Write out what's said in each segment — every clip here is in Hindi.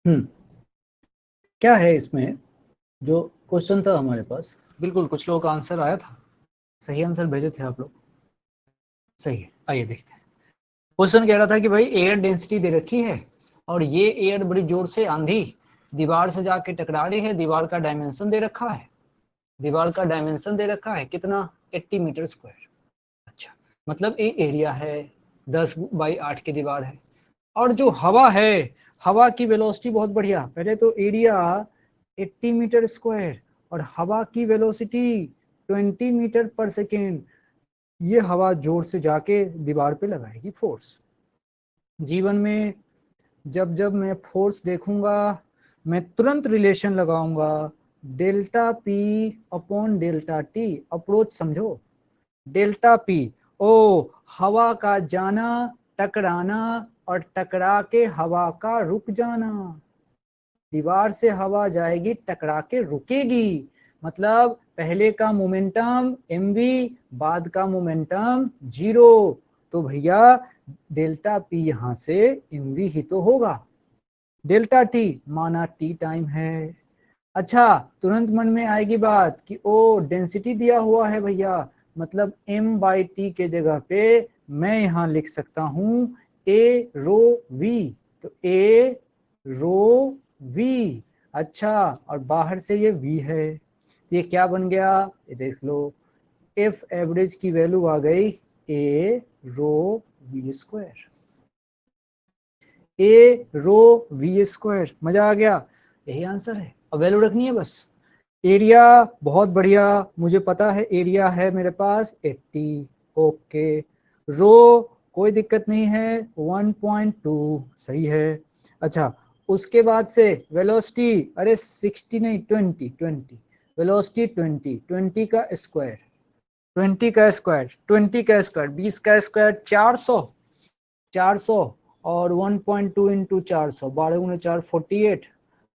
हम्म क्या है इसमें, जो क्वेश्चन था हमारे पास, बिल्कुल कुछ लोगों का आंसर आया था, सही आंसर भेजे थे आप लोग। सही है, आइए देखते हैं। क्वेश्चन कह रहा था कि भाई एयर डेंसिटी दे रखी है और ये एयर बड़ी जोर से आंधी दीवार से जाके टकरा रही है। दीवार का डायमेंशन दे रखा है, दीवार का डायमेंशन दे रखा है कितना, 80 मीटर स्क्वायर। अच्छा, मतलब ये एरिया है, 10 बाई 8 की दीवार है। और जो हवा है, हवा की वेलोसिटी बहुत बढ़िया, पहले तो एरिया 80 मीटर स्क्वायर और हवा की वेलोसिटी 20 मीटर पर सेकेंड। ये हवा जोर से जाके दीवार पे लगाएगी फोर्स। जीवन में जब जब मैं फोर्स देखूंगा, मैं तुरंत रिलेशन लगाऊंगा, delta P upon delta T. Approach समझो, डेल्टा पी, ओ हवा का जाना, टकराना, और टकरा के हवा का रुक जाना। दीवार से हवा जाएगी, टकरा के रुकेगी, मतलब पहले का मोमेंटम mv, बाद का मोमेंटम 0। तो भैया डेल्टा पी यहां से mv ही तो होगा। डेल्टा टी माना टी टाइम है। अच्छा, तुरंत मन में आएगी बात कि ओ डेंसिटी दिया हुआ है भैया, मतलब m बाई टी के जगह पे मैं यहां लिख सकता हूं ए रो वी। तो ए रो वी। अच्छा, और बाहर से ये v है, ये क्या बन गया, ये देख लो, एफ एवरेज की वैल्यू आ गई A rho v square. A rho v square, मजा आ गया, यही आंसर है। अब वैल्यू रखनी है बस। एरिया बहुत बढ़िया, मुझे पता है एरिया है मेरे पास 80। ओके, रो कोई दिक्कत नहीं है, 1.2 सही है। अच्छा, उसके बाद से वेलोसिटी, अरे 60 नहीं, 20 वेलोसिटी 20 का स्क्वायर, 20 का स्क्वायर, 20 का स्क्वायर, 20 का स्क्वायर 400, 400, और 1.2 इंटू 400, 12 × 4 48,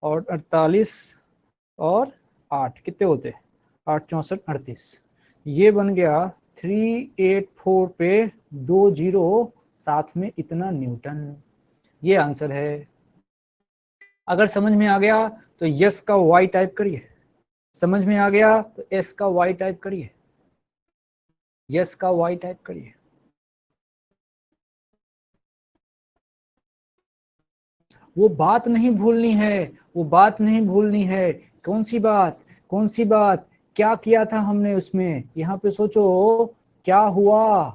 और 48, और 8 कितने होते, 8 × 4 = 38। ये बन गया 384 पे 2 जीरो, साथ में इतना न्यूटन। ये आंसर है। अगर समझ में आ गया तो यस का वाई टाइप करिए, समझ में आ गया तो एस का वाई टाइप करिए, यस का वाई टाइप करिए। वो बात नहीं भूलनी है, वो बात नहीं भूलनी है। कौन सी बात, कौन सी बात, क्या किया था हमने उसमें, यहाँ पे सोचो क्या हुआ,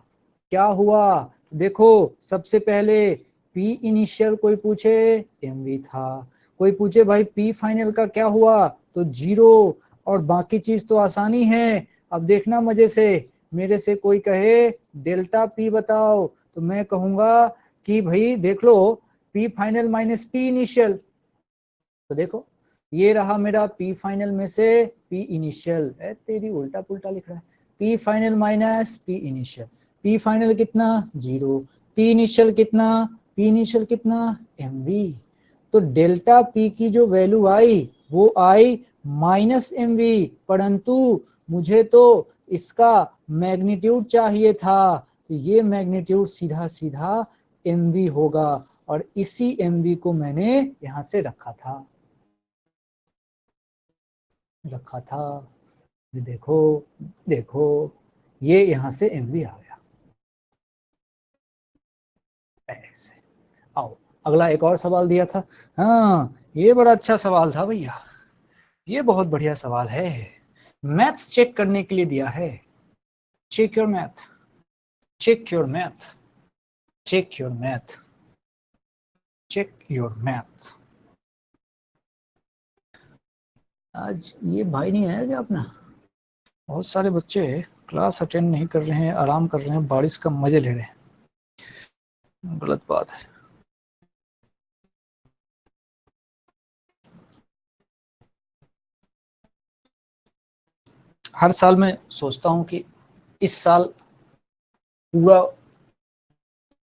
क्या हुआ। देखो, सबसे पहले पी इनिशियल कोई पूछे एमवी था, कोई पूछे भाई पी फाइनल का क्या हुआ तो 0, और बाकी चीज तो आसानी है। अब देखना मजे से, मेरे से कोई कहे डेल्टा पी बताओ, तो मैं कहूंगा कि भाई देख लो, P final minus P initial, तो देखो ये रहा मेरा पी फाइनल में से पी इनिशियल, है तेरी उल्टा पुल्टा लिख रहा है, P final minus P initial, P final कितना 0, पी इनिशियल कितना, पी इनिशियल कितना mv। तो डेल्टा पी की जो वैल्यू आई वो आई -mv, परंतु मुझे तो इसका मैग्नीट्यूड चाहिए था, तो ये मैग्नीट्यूड सीधा सीधा mv होगा, और इसी mv को मैंने यहां से रखा था। देखो, देखो, ये यहां से mv आ गया ऐसे। आओ, अगला एक और सवाल दिया था। हाँ, ये बड़ा अच्छा सवाल था भैया, ये बहुत बढ़िया सवाल है। मैथ्स चेक करने के लिए दिया है। Check your math, check your math, check your math, check your math. आज ये भाई नहीं आया क्या अपना, बहुत सारे बच्चे क्लास अटेंड नहीं कर रहे हैं, आराम कर रहे हैं, बारिश का मजे ले रहे हैं, गलत बात है। हर साल मैं सोचता हूँ कि इस साल पूरा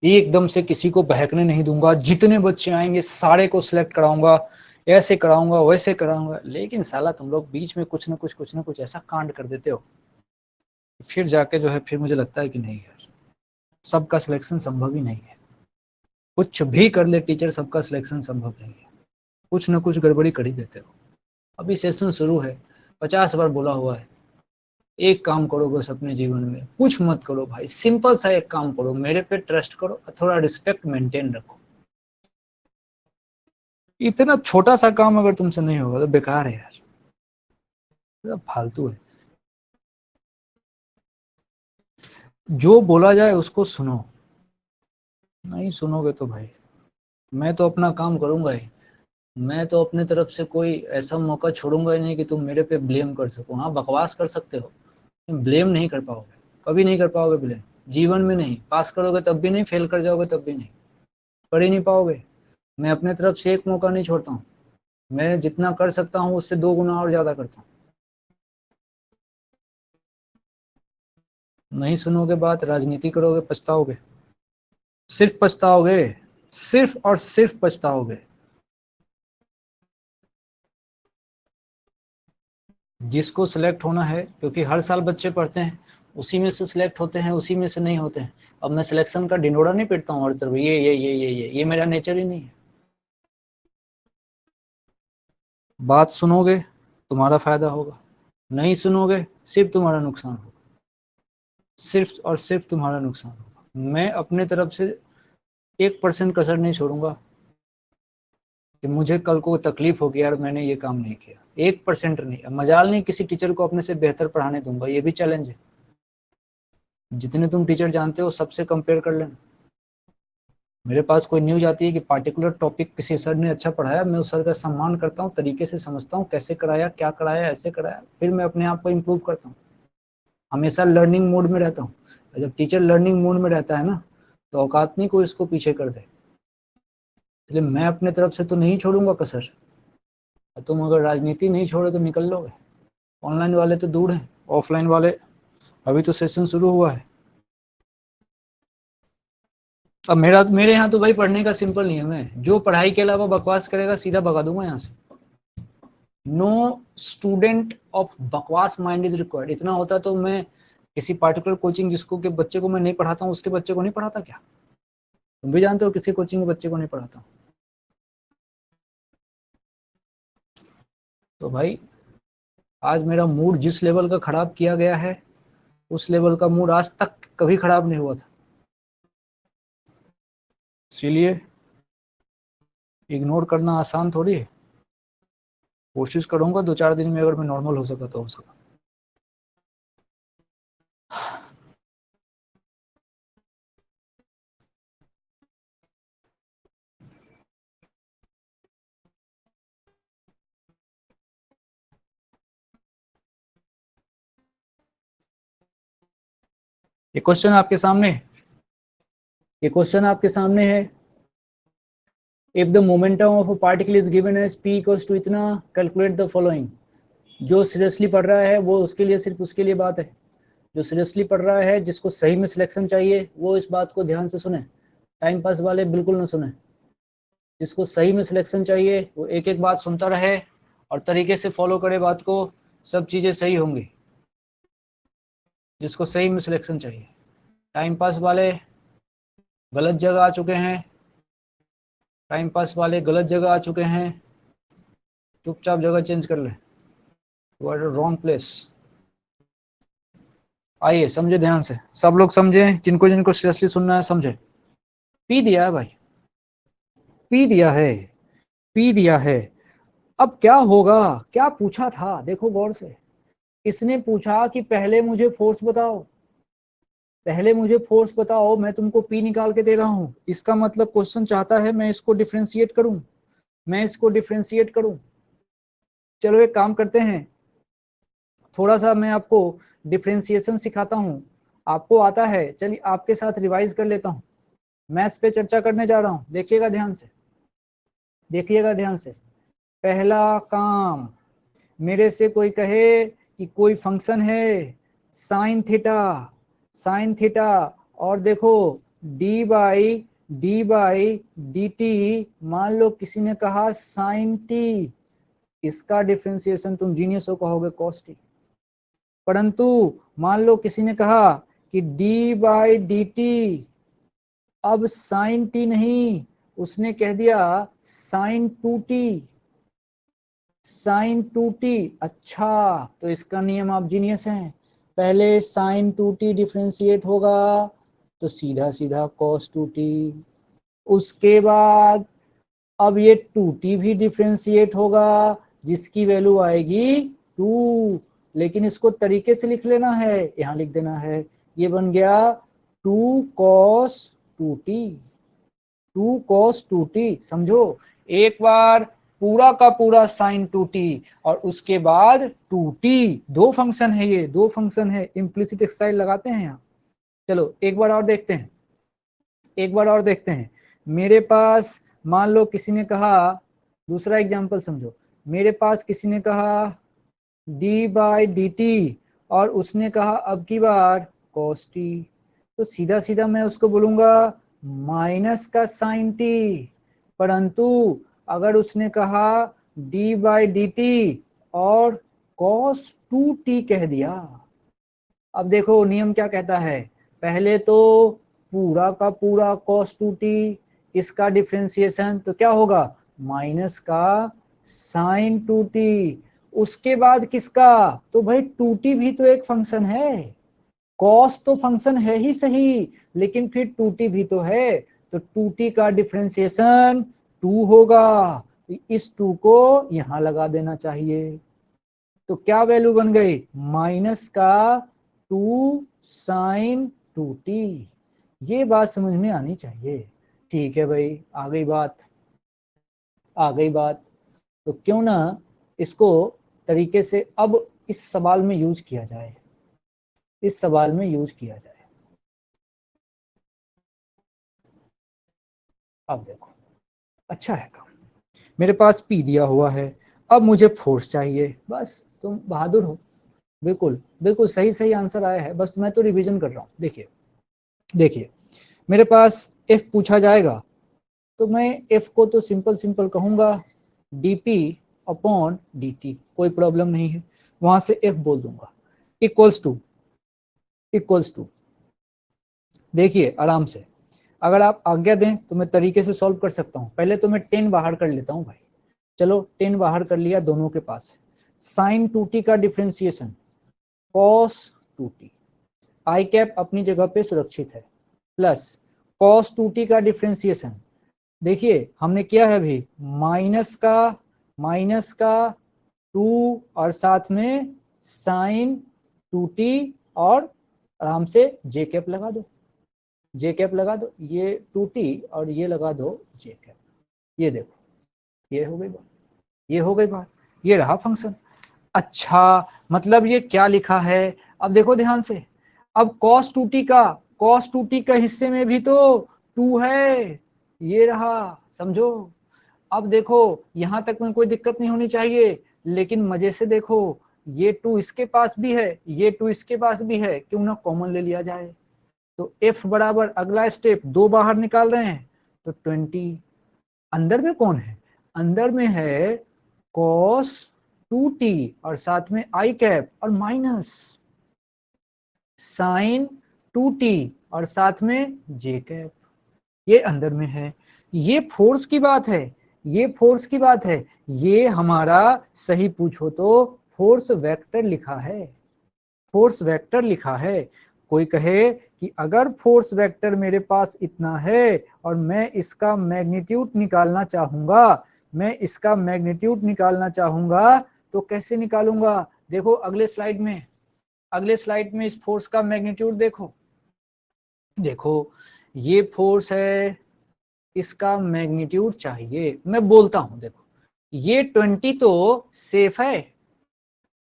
एकदम से किसी को बहकने नहीं दूंगा, जितने बच्चे आएंगे सारे को सिलेक्ट कराऊंगा, ऐसे कराऊंगा वैसे कराऊंगा, लेकिन साला तुम लोग बीच में कुछ ना कुछ ऐसा कांड कर देते हो, फिर जाके जो है फिर मुझे लगता है कि नहीं यार, सबका सिलेक्शन संभव ही नहीं है। कुछ भी कर ले टीचर, सबका सिलेक्शन संभव नहीं है। कुछ ना कुछ गड़बड़ी कर ही देते हो। अभी सेशन शुरू है, 50 बार बोला हुआ है, एक काम करो बस अपने जीवन में, कुछ मत करो भाई, सिंपल सा एक काम करो, मेरे पे ट्रस्ट करो, थोड़ा रिस्पेक्ट मेंटेन रखो। इतना छोटा सा काम अगर तुमसे नहीं होगा तो बेकार है यार, फालतू है। जो बोला जाए उसको सुनो, नहीं सुनोगे तो भाई मैं तो अपना काम करूंगा ही। मैं तो अपने तरफ से कोई ऐसा मौका छोड़ूंगा ही नहीं कि तुम मेरे पे ब्लेम कर सको। हाँ बकवास कर सकते हो, ब्लेम नहीं कर पाओगे, कभी नहीं कर पाओगे ब्लेम, जीवन में नहीं। पास करोगे तब भी नहीं, फेल कर जाओगे तब भी नहीं, कर ही नहीं पाओगे। मैं अपने तरफ से एक मौका नहीं छोड़ता हूँ, मैं जितना कर सकता हूँ उससे 2 गुना और ज्यादा करता हूँ। नहीं सुनोगे बात, राजनीति करोगे, पछताओगे, सिर्फ पछताओगे, सिर्फ और सिर्फ पछताओगे। जिसको सिलेक्ट होना है, क्योंकि हर साल बच्चे पढ़ते हैं, उसी में से सिलेक्ट होते हैं, उसी में से नहीं होते हैं। अब मैं सिलेक्शन का ढिंडोरा नहीं पीटता हूँ हर तरफ, ये मेरा नेचर ही नहीं है। बात सुनोगे तुम्हारा फायदा होगा, नहीं सुनोगे सिर्फ तुम्हारा नुकसान होगा, सिर्फ और सिर्फ तुम्हारा नुकसान होगा। मैं अपने तरफ से 1% कसर नहीं छोड़ूंगा कि मुझे कल को तकलीफ होगी यार मैंने ये काम नहीं किया। 1% नहीं, मजाल नहीं किसी टीचर को अपने से बेहतर पढ़ाने दूंगा, ये भी चैलेंज है। जितने तुम टीचर जानते हो सबसे कंपेयर कर लेना। मेरे पास कोई न्यूज आती है कि पार्टिकुलर टॉपिक किसी सर ने अच्छा पढ़ाया, मैं उस सर का सम्मान करता हूँ, तरीके से समझता हूँ कैसे कराया, क्या कराया, ऐसे कराया, फिर मैं अपने आप को इम्प्रूव करता हूँ। हमेशा लर्निंग मोड में रहता हूँ। जब टीचर लर्निंग मोड में रहता है ना, तो औकात नहीं कोई इसको पीछे कर दे। इसलिए मैं अपने तरफ से तो नहीं छोड़ूंगा कसर। तुम अगर राजनीति नहीं छोड़े तो निकल लोगे। ऑनलाइन वाले तो दूर हैं, ऑफलाइन वाले अभी तो सेशन शुरू हुआ है। अब मेरे यहाँ तो भाई पढ़ने का सिंपल नियम है, जो पढ़ाई के अलावा बकवास करेगा सीधा भगा दूंगा यहाँ से। नो स्टूडेंट ऑफ बकवास माइंड इज रिक्वायर्ड। इतना होता तो मैं किसी पार्टिकुलर कोचिंग जिसको के बच्चे को मैं नहीं पढ़ाता हूँ उसके बच्चे को नहीं पढ़ाता क्या? तुम भी जानते हो किसी कोचिंग के बच्चे को नहीं पढ़ाता हूँ। तो भाई आज मेरा मूड जिस लेवल का खराब किया गया है, उस लेवल का मूड आज तक कभी खराब नहीं हुआ था। इसीलिए इग्नोर करना आसान थोड़ी है। कोशिश करूंगा 2-4 दिन में अगर मैं नॉर्मल हो सका तो हो सका। ये क्वेश्चन आपके सामने, ये क्वेश्चन आपके सामने है। If the momentum of a particle is given as p equals to इतना, कैलकुलेट द फॉलोइंग। जो सीरियसली पढ़ रहा है वो उसके लिए, सिर्फ उसके लिए बात है। जो सीरियसली पढ़ रहा है, जिसको सही में सिलेक्शन चाहिए, वो इस बात को ध्यान से सुने। टाइम पास वाले बिल्कुल ना सुने। जिसको सही में सिलेक्शन चाहिए वो एक एक बात सुनता रहे और तरीके से फॉलो करे बात को, सब चीजें सही होंगी। जिसको सही में सिलेक्शन चाहिए। टाइम पास वाले गलत जगह आ चुके हैं, टाइम पास वाले गलत जगह आ चुके हैं। चुपचाप जगह चेंज कर ले, यू आर रॉन्ग प्लेस। आइए समझे ध्यान से, सब लोग समझे, जिनको जिनको सीरियसली सुनना है समझे। पी दिया है भाई, पी दिया है, पी दिया है। अब क्या होगा, क्या पूछा था देखो गौर से। इसने पूछा कि पहले मुझे फोर्स बताओ, पहले मुझे फोर्स बताओ, मैं तुमको पी निकाल के दे रहा हूं। इसका मतलब क्वेश्चन चाहता है मैं इसको डिफरेंशिएट करूं, मैं इसको डिफरेंशिएट करूं। चलो एक काम करते हैं, थोड़ा सा मैं आपको डिफरेंशिएशन सिखाता हूं। आपको आता है, चलिए आपके साथ रिवाइज कर लेता हूं। मैथ्स पे चर्चा करने जा रहा हूं, देखिएगा ध्यान से, देखिएगा ध्यान से। पहला काम, मेरे से कोई कहे कि कोई फंक्शन है साइन थीटा, साइन थीटा, और देखो डी बाई डी टी, मान लो किसी ने कहा साइन टी, इसका डिफरेंशिएशन तुम जीनियस हो कहोगे कॉस टी। परंतु मान लो किसी ने कहा कि डी बाई डी टी, अब साइन टी नहीं, उसने कह दिया साइन 2t, साइन 2t। अच्छा, तो इसका नियम आप जीनियस हैं। पहले साइन 2t डिफ्रेंशिएट होगा तो सीधा सीधा cos 2t। उसके बाद अब ये 2t भी डिफ्रेंशिएट होगा जिसकी वैल्यू आएगी 2। लेकिन इसको तरीके से लिख लेना है, यहां लिख देना है। ये बन गया 2 cos 2t। 2 cos 2t, समझो। एक बार पूरा का पूरा साइन 2t और उसके बाद 2t। दो फंक्शन है, ये दो फंक्शन है, इम्प्लिसिट एक्सरसाइज लगाते हैं यहाँ। चलो एक बार और देखते हैं, एक बार और देखते हैं। मेरे पास मान लो किसी ने कहा, दूसरा एग्जांपल समझो। मेरे पास किसी ने कहा d/dt और उसने कहा अब की बार cos t, तो सीधा सीधा मैं उसको बोलूंगा माइनस का साइन t। परंतु अगर उसने कहा d/dt और cos 2t कह दिया, अब देखो नियम क्या कहता है। पहले तो पूरा का पूरा cos 2t, इसका डिफरेंशिएशन तो क्या होगा माइनस का साइन 2t। उसके बाद किसका, तो भाई 2t भी तो एक फंक्शन है। cos तो फंक्शन है ही सही, लेकिन फिर 2t भी तो है, तो 2t का डिफरेंशिएशन 2 होगा। इस 2 को यहां लगा देना चाहिए, तो क्या वैल्यू बन गई माइनस का 2 साइन 2t। ये बात समझ में आनी चाहिए। ठीक है भाई, आ गई बात, आ गई बात। तो क्यों ना इसको तरीके से अब इस सवाल में यूज किया जाए, इस सवाल में यूज किया जाए। अब देखो, अच्छा है काम। मेरे पास P दिया हुआ है, अब मुझे फोर्स चाहिए। बस तुम बहादुर हो, बिल्कुल बिल्कुल सही सही आंसर आया है, बस मैं तो रिवीजन कर रहा हूँ। देखिए देखिए, मेरे पास F पूछा जाएगा तो मैं F को तो सिंपल सिंपल कहूंगा dp अपॉन dt, कोई प्रॉब्लम नहीं है, वहां से F बोल दूंगा इक्वल्स टू। देखिए आराम से, अगर आप आज्ञा दें तो मैं तरीके से सॉल्व कर सकता हूं। पहले तो मैं 10 बाहर कर लेता हूं भाई। चलो 10 बाहर कर लिया, दोनों के पास। साइन 2t का डिफरेंशिएशन cos 2t, आई कैप अपनी जगह पे सुरक्षित है, प्लस cos 2t का डिफरेंशिएशन, देखिए हमने किया है अभी माइनस का 2 और साथ में साइन 2t, और आराम से जे कैप लगा दो, जे कैप लगा दो, ये 2t और ये लगा दो जे कैप। ये देखो, ये हो गई बात, ये हो गई बात, ये रहा फंक्शन। अच्छा, मतलब ये क्या लिखा है, अब देखो ध्यान से। अब cos 2t का हिस्से में भी तो 2 है, ये रहा, समझो। अब देखो यहां तक में कोई दिक्कत नहीं होनी चाहिए, लेकिन मजे से देखो, ये 2 इसके पास भी है, ये 2 इसके पास भी है, क्यों ना कॉमन ले लिया जाए। तो F बराबर अगला स्टेप 2 बाहर निकाल रहे हैं तो 20। अंदर में कौन है, अंदर में है cos 2t और साथ में आई कैप और माइनस साइन 2t और साथ में जे कैप, ये अंदर में है। ये फोर्स की बात है, ये फोर्स की बात है। ये हमारा सही पूछो तो फोर्स वेक्टर लिखा है, फोर्स वेक्टर लिखा है। कोई कहे कि अगर फोर्स वेक्टर मेरे पास इतना है और मैं इसका मैग्नीट्यूड निकालना चाहूंगा, मैं इसका मैग्नीट्यूड निकालना चाहूंगा तो कैसे निकालूंगा। देखो अगले स्लाइड में, अगले स्लाइड में इस फोर्स का मैग्नीट्यूड देखो। देखो ये फोर्स है, इसका मैग्नीट्यूड चाहिए, मैं बोलता हूं। देखो ये 20 तो सेफ है।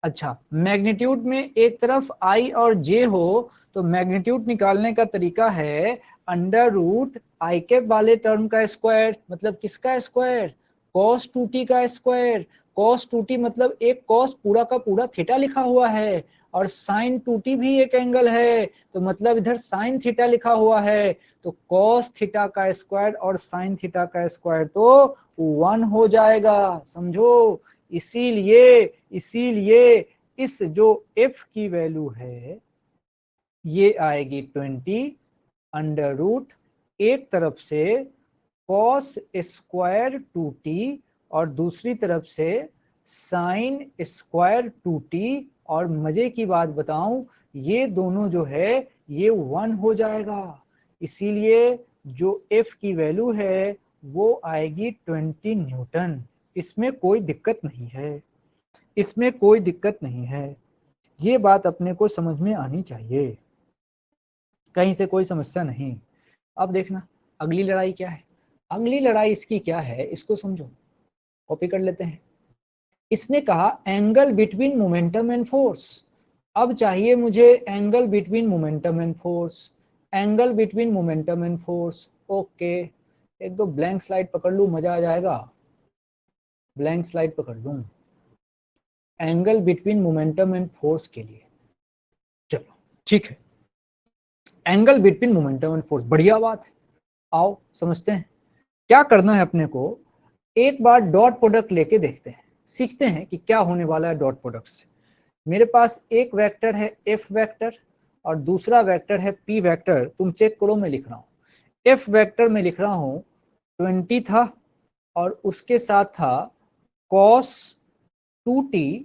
अच्छा, मैग्नीट्यूड में एक तरफ आई और जे हो तो मैग्नीट्यूड निकालने का तरीका है अंडर रूट आई कैप वाले टर्म का स्क्वायर, मतलब किसका स्क्वायर, cos 2t का स्क्वायर। cos 2t मतलब एक cos पूरा का पूरा थीटा लिखा हुआ है, और sin 2t भी एक एंगल है, तो मतलब इधर sin थीटा लिखा हुआ है, तो cos थीटा का स्क्वायर और sin थीटा का स्क्वायर तो 1 हो जाएगा, समझो। इसीलिए इसीलिए इस जो f की वैल्यू है ये आएगी 20 अंडर रूट एक तरफ से cos स्क्वायर 2t और दूसरी तरफ से साइन स्क्वायर 2t, और मजे की बात बताऊं, ये दोनों जो है ये 1 हो जाएगा, इसीलिए जो F की वैल्यू है वो आएगी 20 न्यूटन। इसमें कोई दिक्कत नहीं है, इसमें कोई दिक्कत नहीं है, ये बात अपने को समझ में आनी चाहिए, कहीं से कोई समस्या नहीं। अब देखना अगली लड़ाई क्या है, अगली लड़ाई इसकी क्या है इसको समझो, कॉपी कर लेते हैं। इसने कहा angle between momentum and force. अब चाहिए मुझे angle between momentum and force, angle between momentum and force. Okay, एक दो ब्लैंक स्लाइड पकड़ लूं, मजा आ जाएगा, ब्लैंक स्लाइड पकड़ लूं angle between momentum and force के लिए। चलो ठीक है, angle between momentum and force, बढ़िया बात है, आओ समझते हैं क्या करना है अपने को। एक बार डॉट प्रोडक्ट लेके देखते हैं, सीखते हैं कि क्या होने वाला है डॉट प्रोडक्ट से। मेरे पास एक वेक्टर है एफ वेक्टर और दूसरा वेक्टर है पी वेक्टर, तुम चेक करो मैं लिख रहा हूँ। एफ वेक्टर में लिख रहा हूँ 20 था और उसके साथ था cos 2t,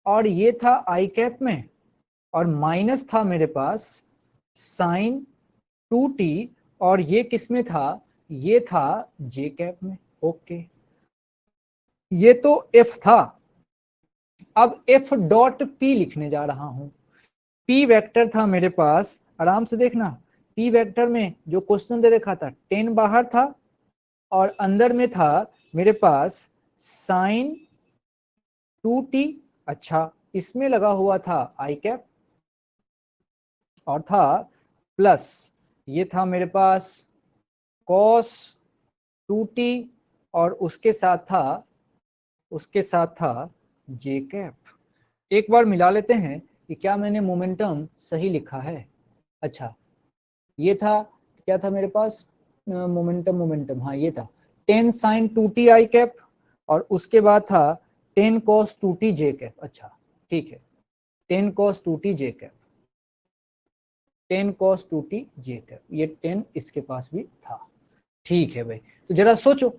और ये था आई कैप में, और माइनस था मेरे पास साइन 2t, और ये किस में था, ये था जे कैप में। ओके, ये तो एफ था, अब एफ डॉट पी लिखने जा रहा हूं। पी वेक्टर था मेरे पास, आराम से देखना, पी वेक्टर में जो क्वेश्चन दे रखा था 10 बाहर था और अंदर में था मेरे पास साइन 2t। अच्छा, इसमें लगा हुआ था आई कैप और था प्लस, ये था मेरे पास cos 2t और उसके साथ था जे कैप। एक बार मिला लेते हैं कि क्या मैंने मोमेंटम सही लिखा है। अच्छा, ये था, क्या था मेरे पास मोमेंटम, हाँ ये था 10 साइन 2t आई कैप और उसके बाद था 10 cos 2t जे कैप। अच्छा ठीक है, 10 cos 2t जे कैप, 10 cos 2t जे कैप, ये 10 इसके पास भी था। ठीक है भाई, तो जरा सोचो,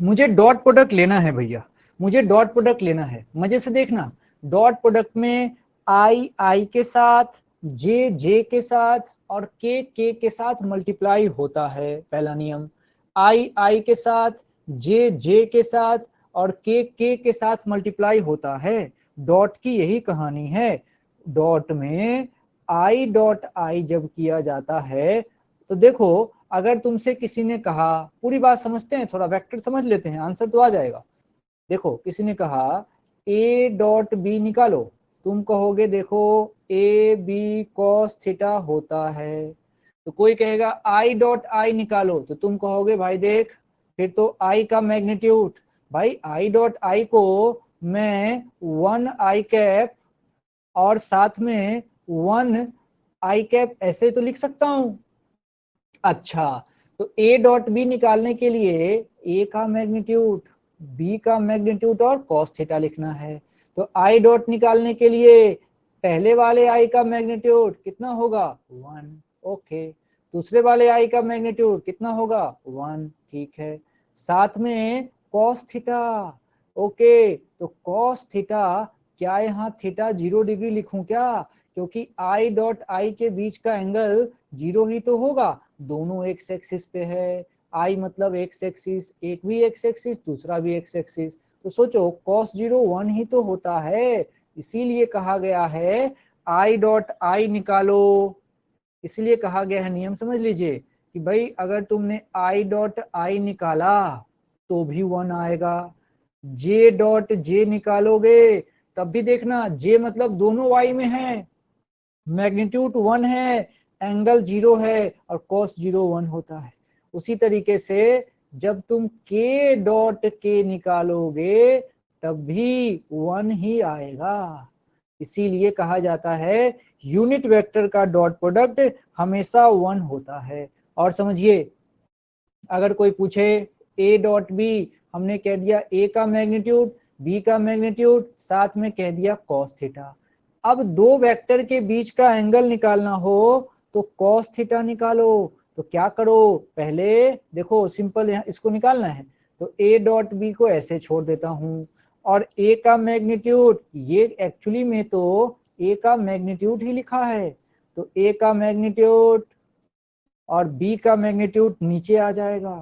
मुझे डॉट प्रोडक्ट लेना है भैया, मुझे डॉट प्रोडक्ट लेना है। मजे से देखना, डॉट प्रोडक्ट में आई आई के साथ, जे जे के साथ और के साथ मल्टीप्लाई होता है, पहला नियम। आई आई के साथ, जे जे के साथ और के साथ मल्टीप्लाई होता है। डॉट की यही कहानी है, डॉट में आई डॉट आई जब किया जाता है तो देखो, अगर तुमसे किसी ने कहा, पूरी बात समझते हैं, थोड़ा वेक्टर समझ लेते हैं, आंसर तो आ जाएगा। देखो किसी ने कहा ए डॉट बी निकालो, तुम कहोगे देखो ए बी कॉस थीटा होता है। तो कोई कहेगा आई डॉट आई निकालो, तो तुम कहोगे भाई देख, फिर तो आई का मैग्नीट्यूड, भाई आई डॉट आई को मैं 1 आई कैप और साथ में 1 आई कैप ऐसे तो लिख सकता हूं। अच्छा, तो ए डॉट बी निकालने के लिए ए का मैग्नीट्यूड, बी का मैग्नीट्यूड और कॉस थीटा लिखना है। तो आई डॉट निकालने के लिए पहले वाले आई का मैग्नीट्यूड कितना होगा 1। ओके, दूसरे वाले आई का मैग्नीट्यूड कितना होगा 1। ठीक है, साथ में कॉस थीटा। ओके, तो कॉस थीटा, क्या यहाँ थीटा 0 डिग्री लिखूं क्या, क्योंकि आई डॉट आई के बीच का एंगल 0 ही तो होगा, दोनों एक्स एक्सिस पे है। आई मतलब एक्स एक्सिस, एक भी एक्स एक्सिस दूसरा भी एक्स एक्सिस, तो सोचो cos 0 1 ही तो होता है, इसीलिए कहा गया है आई डॉट आई निकालो। इसलिए कहा गया है, नियम समझ लीजिए कि भाई अगर तुमने आई डॉट आई निकाला तो भी 1 आएगा, जे डॉट जे निकालोगे तब भी देखना, जे मतलब दोनों वाई में है, मैग्नीट्यूड 1 है, एंगल 0 है और cos 0 1 होता है। उसी तरीके से जब तुम k डॉट k निकालोगे तब भी 1 ही आएगा, इसीलिए कहा जाता है यूनिट वेक्टर का डॉट प्रोडक्ट हमेशा 1 होता है। और समझिए, अगर कोई पूछे a डॉट बी, हमने कह दिया a का मैग्नीट्यूड, b का मैग्नीट्यूड, साथ में कह दिया cos थीटा। अब दो वेक्टर के बीच का एंगल निकालना हो तो cos थीटा निकालो। तो क्या करो, पहले देखो सिंपल, इसको निकालना है तो a डॉट बी को ऐसे छोड़ देता हूं और ए का मैग्नीट्यूड, ये एक्चुअली में तो ए का मैग्नीट्यूड ही लिखा है, तो ए का मैग्नीट्यूड और बी का मैग्नीट्यूड नीचे आ जाएगा।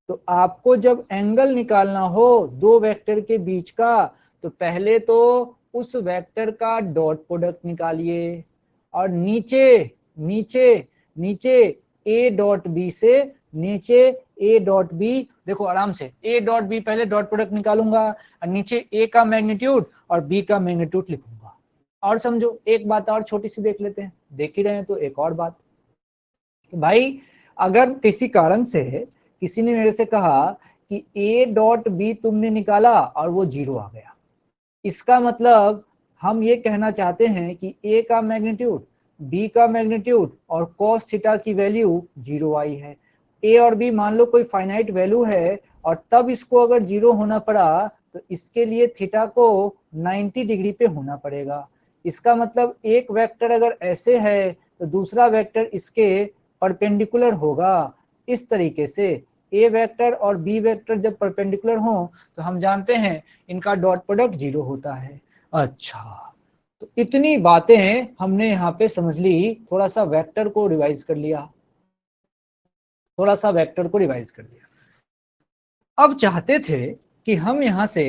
तो आपको जब एंगल निकालना हो दो वेक्टर के बीच का, तो पहले तो उस वेक्टर का डॉट प्रोडक्ट निकालिए और नीचे नीचे नीचे ए डॉट बी से नीचे ए डॉट बी, देखो आराम से ए डॉट बी पहले डॉट प्रोडक्ट निकालूंगा और नीचे ए का मैग्नीट्यूड और बी का मैग्नीट्यूड लिखूंगा। और समझो एक बात और छोटी सी देख लेते हैं, देख ही रहे हैं तो एक और बात कि भाई अगर किसी कारण से किसी ने मेरे से कहा कि ए डॉट बी तुमने निकाला और वो 0 आ गया, इसका मतलब हम ये कहना चाहते हैं कि ए का मैग्नीट्यूड, बी का मैग्नीट्यूड और cos थीटा की वैल्यू 0 आई है। ए और बी मान लो कोई फाइनाइट वैल्यू है और तब इसको अगर 0 होना पड़ा तो इसके लिए थीटा को 90 डिग्री पे होना पड़ेगा। इसका मतलब एक वेक्टर अगर ऐसे है तो दूसरा वेक्टर इसके परपेंडिकुलर होगा। इस तरीके से ए वेक्टर और बी वेक्टर जब परपेंडिकुलर हो तो हम जानते हैं इनका डॉट प्रोडक्ट 0 होता है। अच्छा, तो इतनी बातें हमने यहाँ पे समझ ली, थोड़ा सा वेक्टर को रिवाइज कर लिया, थोड़ा सा वेक्टर को रिवाइज कर लिया। अब चाहते थे कि हम यहाँ से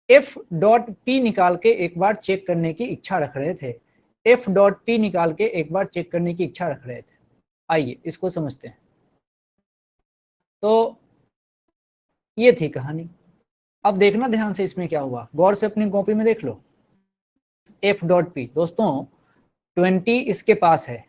एफ डॉट पी निकाल के एक बार चेक करने की इच्छा रख रहे थे, एफ डॉट पी निकाल के एक बार चेक करने की इच्छा रख रहे थे। आइए इसको समझते हैं। तो ये थी कहानी। अब देखना ध्यान से इसमें क्या हुआ, गौर से अपनी कॉपी में देख लो। एफ डॉट पी दोस्तों 20 इसके पास है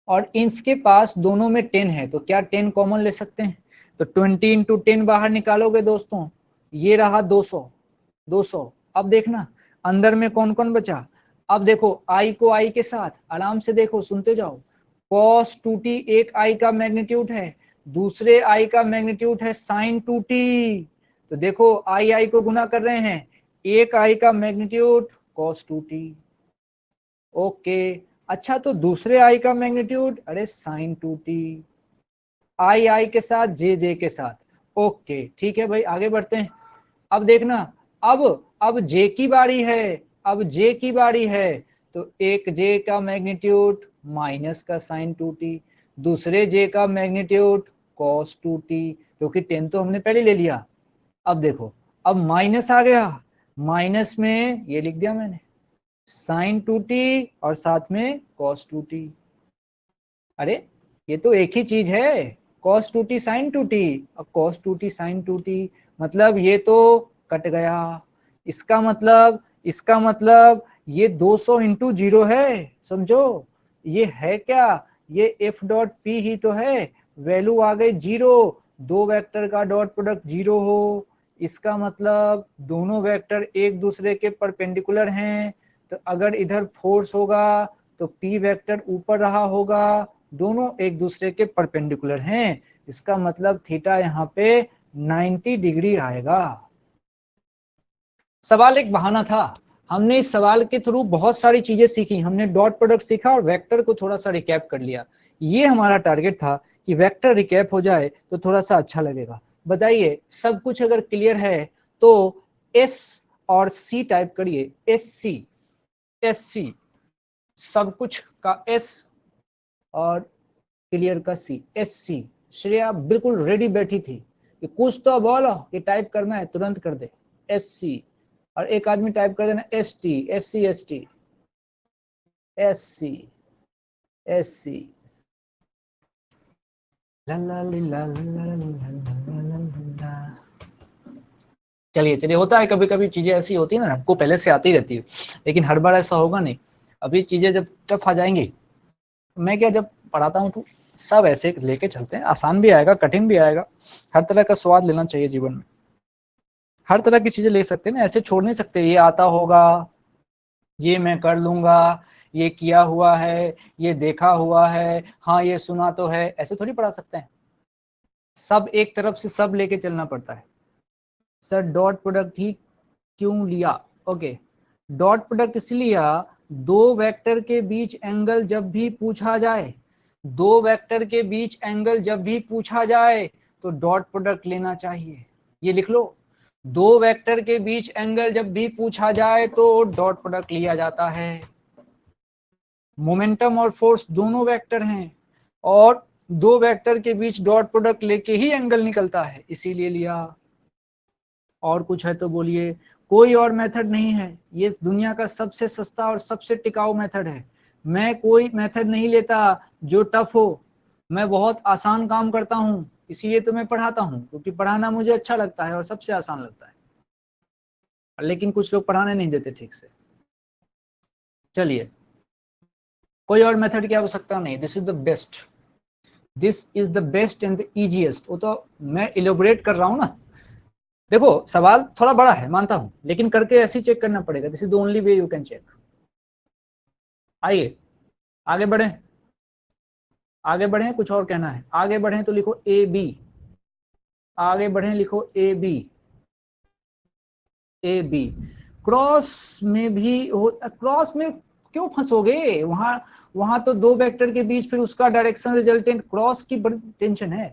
और इसके पास दोनों में 10 है, तो क्या 10 कॉमन ले सकते हैं? तो 20 इंटू 10 बाहर निकालोगे दोस्तों, ये रहा 200। अब देखना अंदर में कौन कौन बचा। अब देखो आई को आई के साथ आराम से देखो, सुनते जाओ। cos 2t एक आई का मैग्नीट्यूड है, दूसरे आई का मैग्नीट्यूड है sin 2t। तो देखो आई आई को गुना कर रहे हैं, एक आई का मैग्नीट्यूड cos 2t। ओके, अच्छा तो दूसरे आई का मैग्नीट्यूड, अरे sin 2t, आई आई के साथ जे जे के साथ। ओके ठीक है भाई, आगे बढ़ते हैं। अब देखना, अब जे की बारी है, अब जे की बारी है, तो एक जे का मैग्नीट्यूड माइनस का sin 2t, दूसरे जे का मैग्नीट्यूड cos 2t, क्योंकि 10 तो हमने पहले ले लिया। अब देखो अब माइनस आ गया, माइनस में ये लिख दिया मैंने sin 2t और साथ में cos 2t। अरे ये तो एक ही चीज है, cos 2t sin 2t और cos 2t sin 2t, मतलब ये तो कट गया। इसका मतलब ये 200 इंटू 0 है, समझो ये है क्या, ये एफ डॉट पी ही तो है, वैल्यू आ गई 0, दो वेक्टर का डॉट प्रोडक्ट 0 हो, इसका मतलब दोनों वेक्टर एक दूसरे के परपेंडिकुलर हैं। तो अगर इधर फोर्स होगा तो पी वेक्टर ऊपर रहा होगा, दोनों एक दूसरे के परपेंडिकुलर हैं, इसका मतलब थीटा यहाँ पे 90 डिग्री आएगा। सवाल एक बहाना था, हमने इस सवाल के थ्रू बहुत सारी चीजें सीखी, हमने डॉट प्रोडक्ट सीखा और वेक्टर को थोड़ा सा रिकैप कर लिया। ये हमारा टारगेट था कि वेक्टर रिकैप हो जाए तो थोड़ा सा अच्छा लगेगा। बताइए सब कुछ अगर क्लियर है तो एस और सी टाइप करिए, एस सी, सब कुछ का एस और क्लियर का सी, एस सी। श्रेया बिल्कुल रेडी बैठी थी कि कुछ तो बोलो कि टाइप करना है, तुरंत कर दे एस सी। और एक आदमी टाइप कर देना S T, S C S T, S C S C. चलिए होता है कभी कभी, चीजें ऐसी होती है ना, आपको पहले से आती रहती है, लेकिन हर बार ऐसा होगा नहीं। अभी चीजें जब टफ आ जाएंगी, मैं क्या जब पढ़ाता हूँ तो सब ऐसे लेके चलते हैं, आसान भी आएगा कठिन भी आएगा, हर तरह का स्वाद लेना चाहिए जीवन में, हर तरह की चीजें ले सकते हैं ना, ऐसे छोड़ नहीं सकते ये आता होगा, ये मैं कर लूंगा, ये किया हुआ है, ये देखा हुआ है, हाँ ये सुना तो है, ऐसे थोड़ी पढ़ा सकते हैं। सब एक तरफ से सब लेके चलना पड़ता है। सर डॉट प्रोडक्ट ही क्यों लिया? ओके, डॉट प्रोडक्ट इसलिए लिया, दो वेक्टर के बीच एंगल जब भी पूछा जाए, दो वेक्टर के बीच एंगल जब भी पूछा जाए तो डॉट प्रोडक्ट लेना चाहिए। ये लिख लो, दो वेक्टर के बीच एंगल जब भी पूछा जाए तो डॉट प्रोडक्ट लिया जाता है। मोमेंटम और फोर्स दोनों वेक्टर हैं और दो वेक्टर के बीच डॉट प्रोडक्ट लेके ही एंगल निकलता है, इसीलिए लिया। और कुछ है तो बोलिए। कोई और मेथड नहीं है, ये दुनिया का सबसे सस्ता और सबसे टिकाऊ मेथड है। मैं कोई मेथड नहीं लेता जो टफ हो, मैं बहुत आसान काम करता हूं, इसीलिए तो मैं पढ़ाता हूं, क्योंकि पढ़ाना मुझे अच्छा लगता है और सबसे आसान लगता है। लेकिन कुछ लोग पढ़ाने नहीं देते ठीक से। चलिए, कोई और मेथड की आवश्यकता नहीं, this is the best, this is the best and the easiest. वो तो मैं इलोबरेट कर रहा हूं ना। देखो सवाल थोड़ा बड़ा है मानता हूं, लेकिन करके ऐसे ही चेक करना पड़ेगा। This is the only way you can check. आइए आगे बढ़े, आगे बढ़े। कुछ और कहना है? आगे बढ़े तो लिखो ए बी, आगे बढ़े लिखो A B, A B. Cross में भी हो, क्रॉस में क्यों फंसोगे? वहां वहां तो दो वेक्टर के बीच फिर उसका डायरेक्शन रिजल्टेंट, क्रॉस की बड़ी टेंशन है।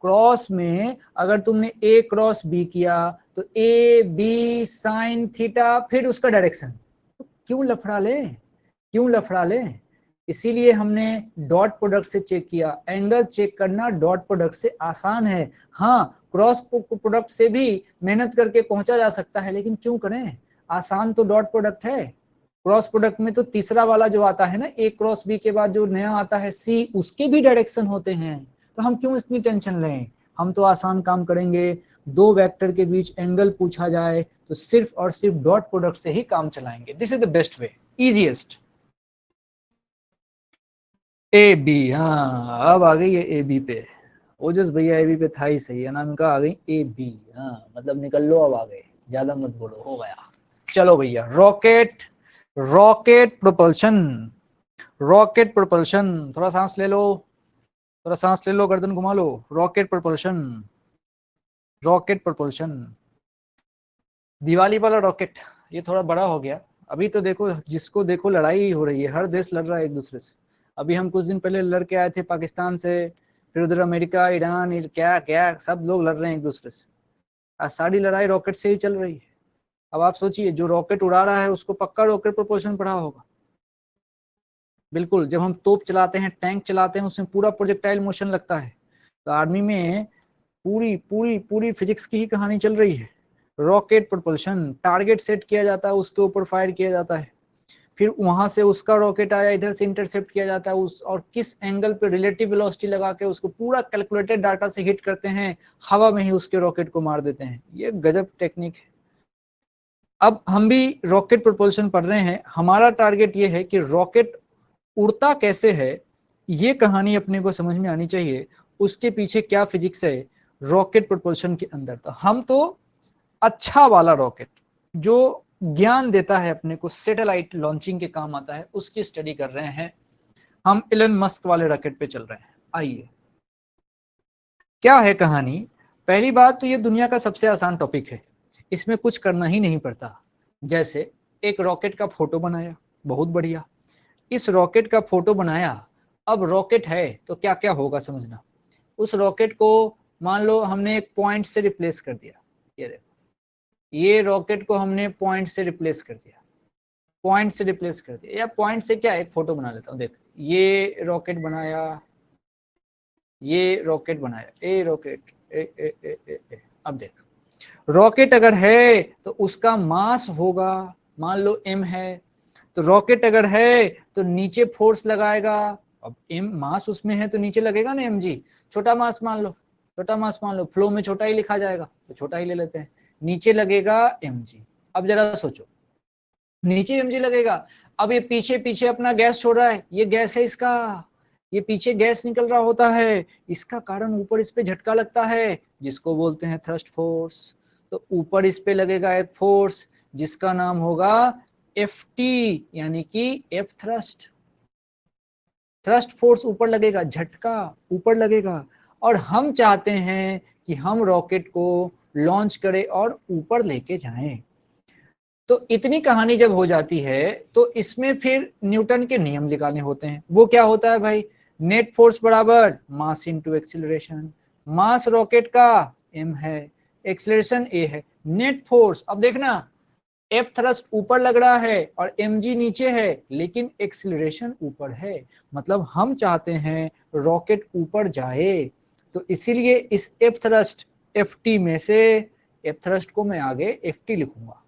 क्रॉस में अगर तुमने ए क्रॉस बी किया तो ए बी साइन थीटा फिर उसका डायरेक्शन, तो क्यों लफड़ा ले, क्यों लफड़ा ले? इसीलिए हमने डॉट प्रोडक्ट से चेक किया। एंगल चेक करना डॉट प्रोडक्ट से आसान है। हाँ, क्रॉस प्रोडक्ट से भी मेहनत करके पहुंचा जा सकता है, लेकिन क्यों करें? आसान तो डॉट प्रोडक्ट है। क्रॉस प्रोडक्ट में तो तीसरा वाला जो आता है ना, ए क्रॉस बी के बाद जो नया आता है सी, उसके भी डायरेक्शन होते हैं। तो हम क्यों इतनी टेंशन लें? हम तो आसान काम करेंगे। दो वेक्टर के बीच एंगल पूछा जाए तो सिर्फ और सिर्फ डॉट प्रोडक्ट से ही काम चलाएंगे। This is the best way, easiest. A B, हाँ अब आ गई है ए बी पे। ओजस भैया ए बी पे था ही सही, अनामिका आ गई ए बी। हाँ मतलब निकल लो, अब आ गए, ज्यादा मत बोलो, हो गया। चलो भैया, rocket, rocket propulsion, rocket propulsion. थोड़ा सांस ले लो, थोड़ा सांस ले लो, गर्दन घुमा लो। Rocket propulsion, rocket propulsion. Diwali वाला रॉकेट, ये थोड़ा बड़ा हो गया। अभी तो देखो, जिसको देखो लड़ाई ही हो रही है, हर देश लड़ रहा है एक दूसरे से। अभी हम कुछ दिन पहले लड़ के आए थे पाकिस्तान से, फिर उधर अमेरिका, ईरान, क्या क्या सब लोग लड़ रहे हैं एक दूसरे से। आज सारी लड़ाई रॉकेट से ही चल रही है। अब आप सोचिए, जो रॉकेट उड़ा रहा है उसको पक्का रॉकेट प्रोपल्शन पढ़ा होगा। बिल्कुल, जब हम तोप चलाते हैं, टैंक चलाते हैं, उसमें पूरा प्रोजेक्टाइल मोशन लगता है। तो आर्मी में पूरी पूरी पूरी फिजिक्स की ही कहानी चल रही है। रॉकेट प्रोपल्शन, टारगेट सेट किया जाता है, उसके ऊपर फायर किया जाता है, फिर वहां से उसका रॉकेट आया, इधर से इंटरसेप्ट किया जाता है, उस और किस एंगल पे रिलेटिव वेलोसिटी लगा के उसको पूरा कैलकुलेटेड डाटा से हिट करते हैं, हवा में ही उसके रॉकेट को मार देते हैं। ये गजब टेक्निक है। अब हम भी रॉकेट प्रोपल्शन पढ़ रहे हैं। हमारा टारगेट ये है कि रॉकेट उड़ता कैसे है, ये कहानी अपने को समझ में आनी चाहिए। उसके पीछे क्या फिजिक्स है रॉकेट प्रोपल्शन के अंदर। तो हम तो अच्छा वाला रॉकेट जो ज्ञान देता है अपने को, सैटेलाइट लॉन्चिंग के काम आता है, उसकी स्टडी कर रहे हैं। हम इलन मस्क वाले रॉकेट पे चल रहे हैं। आइए, क्या है कहानी? पहली बात तो ये दुनिया का सबसे आसान टॉपिक है, इसमें कुछ करना ही नहीं पड़ता। जैसे एक रॉकेट का फोटो बनाया, बहुत बढ़िया। इस रॉकेट का फोटो बनाया, अब रॉकेट है तो क्या क्या होगा समझना। उस रॉकेट को मान लो हमने एक पॉइंट से रिप्लेस कर दिया। ये देखो, ये रॉकेट को हमने पॉइंट से रिप्लेस कर दिया, पॉइंट से रिप्लेस कर दिया। या पॉइंट से क्या, एक फोटो बना लेता हूँ। देख, ये रॉकेट बनाया, ये रॉकेट बनाया, ए रॉकेट, ए ए ए ए ए। अब देख, रॉकेट अगर है तो उसका मास होगा, मान लो m है, तो रॉकेट अगर है तो नीचे फोर्स लगाएगा। अब m मास उसमें है तो नीचे लगेगा ना mg। छोटा मास मान लो, छोटा मास मान लो, फ्लो में छोटा ही लिखा जाएगा तो छोटा ही ले लेते हैं, नीचे लगेगा mg। अब जरा सोचो, नीचे mg लगेगा। अब ये पीछे पीछे अपना गैस छोड़ रहा है, ये गैस है इसका, ये पीछे गैस निकल रहा होता है, इसका कारण ऊपर इस पे झटका लगता है जिसको बोलते हैं थ्रस्ट फोर्स। तो ऊपर इस पे लगेगा एक फोर्स जिसका नाम होगा Ft, यानी कि एफ थ्रस्ट। थ्रस्ट फोर्स ऊपर लगेगा, झटका ऊपर लगेगा। और हम चाहते हैं कि हम रॉकेट को लॉन्च करें और ऊपर लेके जाएं। तो इतनी कहानी जब हो जाती है तो इसमें फिर न्यूटन के नियम निकालने होते हैं। वो क्या होता है भाई? नेट फोर्स बराबर मास इनटू एक्सीलरेशन। मास रॉकेट का m है, एक्सीलरेशन a है। नेट फोर्स, अब देखना एफ थ्रस्ट ऊपर लग रहा है और mg नीचे है, लेकिन एक्सीलरेशन ऊपर है, मतलब हम चाहते हैं रॉकेट ऊपर जाए, तो इसीलिए इस एफ थ्रस्ट ft में से, एफ थ्रस्ट को मैं आगे ft लिखूंगा,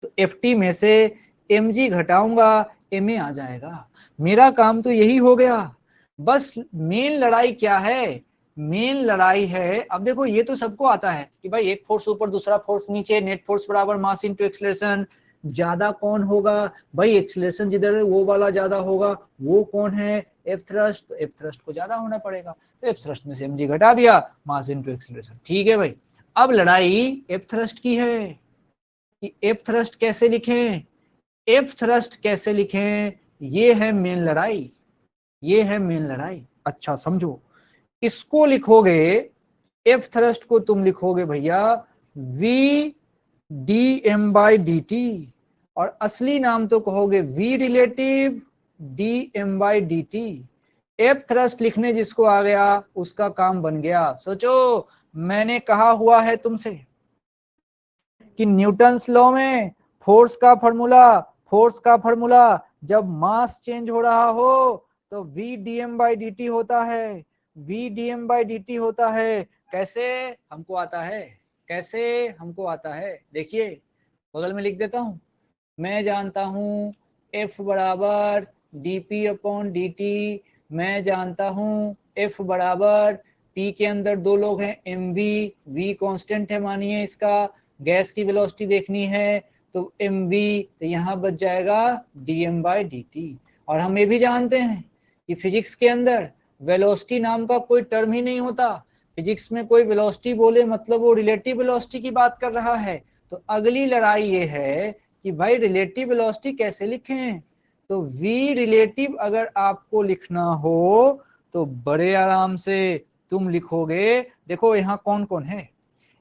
तो ft में से mg घटाऊंगा, ma आ जाएगा। मेरा काम तो यही हो गया। बस मेन लड़ाई क्या है, मेन लड़ाई है, अब देखो ये तो सबको आता है कि भाई एक फोर्स ऊपर दूसरा फोर्स नीचे, नेट फोर्स बराबर मास इनटू एक्सीलरेशन, ज्यादा कौन होगा, भाई एक्सीलरेशन जिधर है वो वाला ज्यादा होगा, वो कौन है, एफ थ्रस्ट, तो एफ थ्रस्ट को ज्यादा होना पड़ेगा, तो एफ थ्रस्ट में से mg घटा दिया, मास इनटू एक्सीलरेशन। ठीक है भाई, अब लड़ाई एफ थ्रस्ट की है कि एफ थ्रस्ट कैसे लिखें, एफ थ्रस्ट कैसे लिखें, ये है मेन लड़ाई, ये है मेन लड़ाई। अच्छा समझो, इसको लिखोगे, एफ थ्रस्ट को तुम लिखोगे भैया v dm/dt, और असली नाम तो कहोगे v relative dm/dt। F thrust लिखने जिसको आ गया उसका काम बन गया। सोचो, मैंने कहा हुआ है तुमसे कि न्यूटन्स लॉ में फोर्स का फॉर्मूला जब मास चेंज हो रहा हो तो v dm/dt होता है, v dm/dt होता है। कैसे हमको आता है, कैसे हमको आता है, देखिए बगल में लिख देता हूं, मैं जानता हूं f बराबर dp/dt, मैं जानता हूं f बराबर p के अंदर दो लोग हैं mv, v कांस्टेंट है मानिए, इसका गैस की वेलोसिटी देखनी है तो mv, तो यहाँ बच जाएगा dm/dt। और हम ये भी जानते हैं कि फिजिक्स के अंदर वेलोसिटी नाम का कोई टर्म ही नहीं होता, फिजिक्स में कोई वेलोसिटी बोले मतलब वो रिलेटिव वेलोसिटी की बात कर रहा है। तो अगली लड़ाई ये है कि भाई रिलेटिव वेलोसिटी कैसे लिखें, तो v रिलेटिव अगर आपको लिखना हो तो बड़े आराम से तुम लिखोगे, देखो यहाँ कौन कौन है,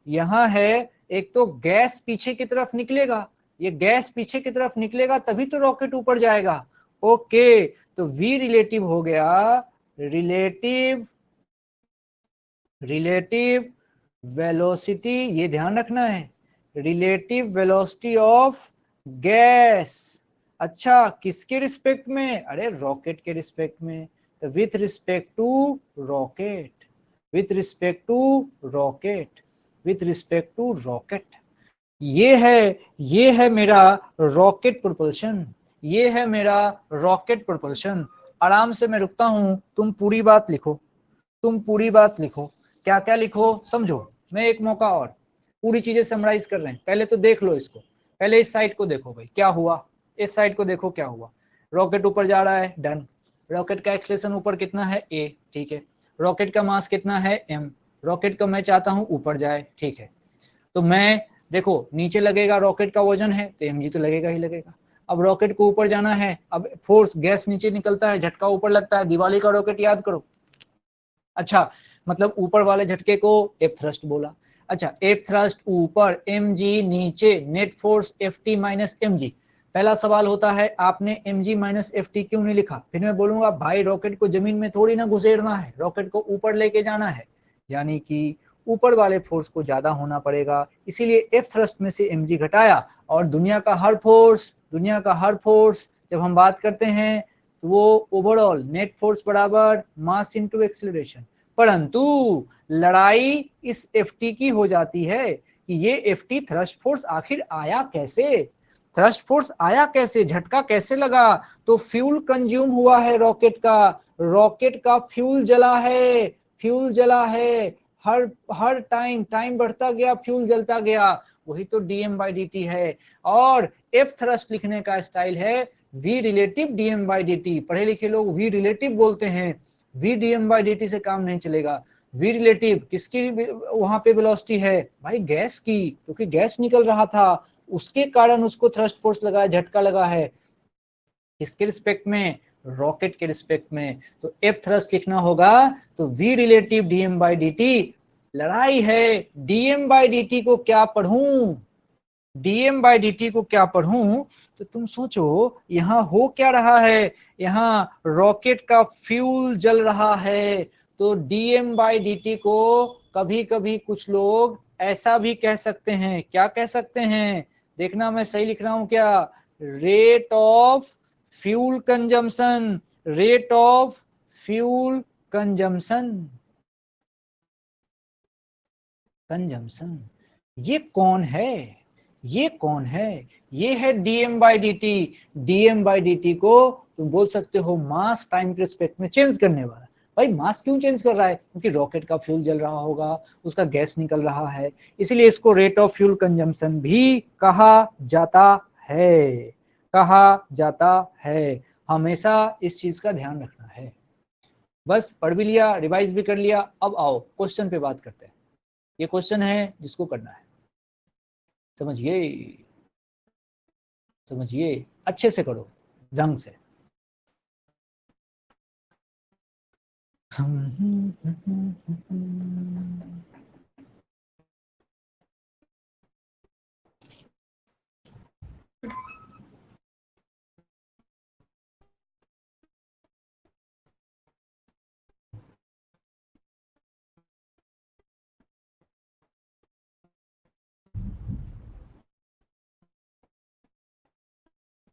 यहाँ है एक तो गैस पीछे की तरफ निकलेगा, ये गैस पीछे की तरफ निकलेगा तभी तो रॉकेट ऊपर जाएगा। ओके, तो v रिलेटिव हो गया रिलेटिव वेलोसिटी, ये ध्यान रखना है, रिलेटिव वेलोसिटी ऑफ गैस। अच्छा किसके रिस्पेक्ट में, अरे रॉकेट के रिस्पेक्ट में, तो with respect to rocket, with respect to rocket, with respect to rocket. ये है मेरा रॉकेट प्रोपल्शन, ये है मेरा रॉकेट प्रोपल्शन। आराम से मैं रुकता हूं, तुम पूरी बात लिखो, तुम पूरी बात लिखो, क्या क्या लिखो समझो, मैं एक मौका और, पूरी चीजें समराइज कर रहे हैं, पहले तो देख लो इसको, पहले इस साइड को देखो भाई क्या हुआ, इस साइड को देखो क्या हुआ, रॉकेट ऊपर जा रहा है, डन, रॉकेट का एक्सेलरेशन ऊपर कितना है a, ठीक है, रॉकेट का मास कितना है m, रॉकेट का मैं चाहता हूं ऊपर जाए, ठीक है, तो मैं देखो नीचे लगेगा, रॉकेट का वजन है तो mg तो लगेगा ही लगेगा। अब रॉकेट को ऊपर जाना है, अब फोर्स, गैस नीचे निकलता है, झटका ऊपर लगता है, दिवाली का रॉकेट याद करो, अच्छा मतलब ऊपर वाले झटके को एफ थ्रस्ट बोला। अच्छा एफ थ्रस्ट ऊपर, mg नीचे, net force ft minus mg। पहला सवाल होता है आपने mg माइनस ft क्यों नहीं लिखा, फिर मैं बोलूंगा भाई रॉकेट को जमीन में थोड़ी ना घुसेड़ना है, रॉकेट को ऊपर लेके जाना है, यानी कि ऊपर वाले फोर्स को ज्यादा होना पड़ेगा, इसीलिए एफ थ्रस्ट में से mg घटाया। और दुनिया का हर फोर्स जब हम बात करते हैं तो वो ओवरऑल नेट फोर्स बराबर मास इनटू एक्सीलरेशन, परंतु लड़ाई इस ft की हो जाती है कि ये ft थ्रस्ट फोर्स आखिर आया कैसे, थ्रस्ट फोर्स आया कैसे, झटका कैसे लगा, तो फ्यूल कंज्यूम हुआ है रॉकेट का फ्यूल जला है, हर टाइम बढ़ता गया, फ्यूल जलता गया, वही तो dm/dt है। और एफ थ्रस्ट लिखने का स्टाइल है v रिलेटिव dm/dt, पढ़े लिखे लोग v रिलेटिव बोलते हैं, v dm/dt से काम नहीं चलेगा। v रिलेटिव किसकी वहां पे वेलोसिटी है, भाई गैस की, क्योंकि गैस निकल रहा था उसके कारण उसको थ्रस्ट फोर्स लगा है, झटका लगा है, किसके रिस्पेक्ट में, रॉकेट के रिस्पेक्ट में, तो एफ थ्रस्ट लिखना होगा तो v रिलेटिव dm/dt। लड़ाई है dm/dt को क्या पढ़ूं, dm/dt को क्या पढ़ूं, तो तुम सोचो यहाँ हो क्या रहा है, यहाँ रॉकेट का फ्यूल जल रहा है, तो dm/dt को कभी कभी कुछ लोग ऐसा भी कह सकते हैं, क्या कह सकते हैं, देखना मैं सही लिख रहा हूं क्या, rate of fuel consumption, rate of fuel consumption, consumption. ये कौन है, ये कौन है, ये है DM by D T. DM by D T को तुम बोल सकते हो मास टाइम के रिस्पेक्ट में चेंज करने वाला। भाई मास क्यों चेंज कर रहा है, क्योंकि रॉकेट का फ्यूल जल रहा होगा, उसका गैस निकल रहा है, इसीलिए इसको रेट ऑफ फ्यूल कंजम्पशन भी कहा जाता है, कहा जाता है। हमेशा इस चीज का ध्यान रखना है। बस पढ़ भी लिया, रिवाइज भी कर लिया, अब आओ क्वेश्चन पे बात करते हैं। ये क्वेश्चन है जिसको करना है, समझिए, समझिए, अच्छे से करो, ढंग से।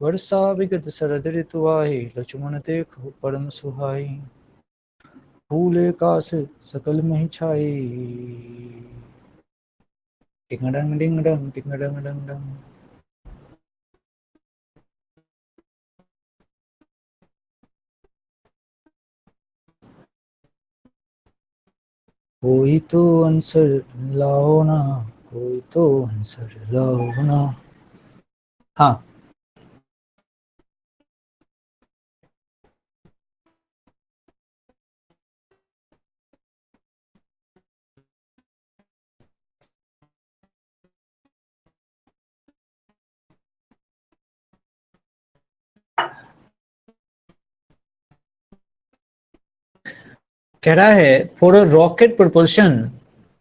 वर्षा विगत शरद ऋतु आई, लक्ष्मण देखो परम सुहाई, फूले काश सकल मही छाई, टिंग डंग डिंग डंग, टिंग डंग डंग डंग। कोई तो आंसर लाओ ना, कोई तो आंसर लाओ ना। हाँ, कह रहा है for a rocket propulsion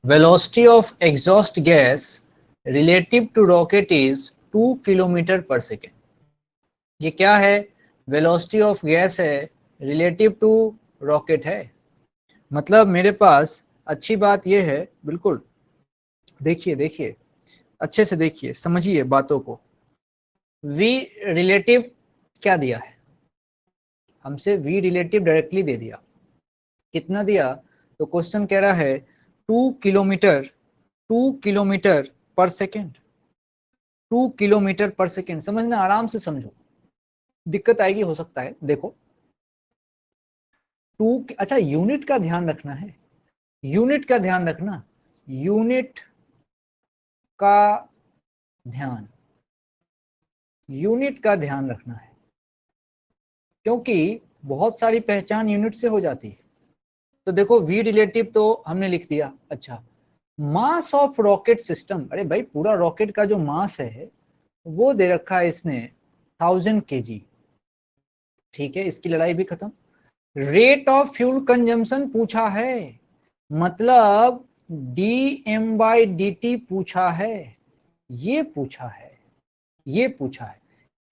velocity of exhaust gas relative to rocket is 2 kilometre पर सेकेंड। ये क्या है, वेलोसिटी ऑफ गैस है, रिलेटिव टू रॉकेट है। मतलब मेरे पास, अच्छी बात यह है, बिल्कुल देखिए देखिए, अच्छे से देखिए, समझिए बातों को। v रिलेटिव क्या दिया है हमसे, v रिलेटिव डायरेक्टली दे दिया, कितना दिया, तो क्वेश्चन कह रहा है 2 किलोमीटर, 2 किलोमीटर पर सेकेंड, 2 किलोमीटर पर सेकेंड। समझना, आराम से समझो, दिक्कत आएगी हो सकता है, देखो। अच्छा यूनिट का ध्यान रखना है, यूनिट का ध्यान रखना, यूनिट का ध्यान, यूनिट का ध्यान रखना है, क्योंकि बहुत सारी पहचान यूनिट से हो जाती है। तो देखो v रिलेटिव तो हमने लिख दिया। अच्छा, मास ऑफ रॉकेट सिस्टम, अरे भाई पूरा रॉकेट का जो मास है वो दे रखा है इसने 1000 kg, ठीक है, इसकी लड़ाई भी खत्म। रेट ऑफ फ्यूल कंजम्पशन पूछा है, मतलब dm बाई dt पूछा है, ये पूछा है, ये पूछा है।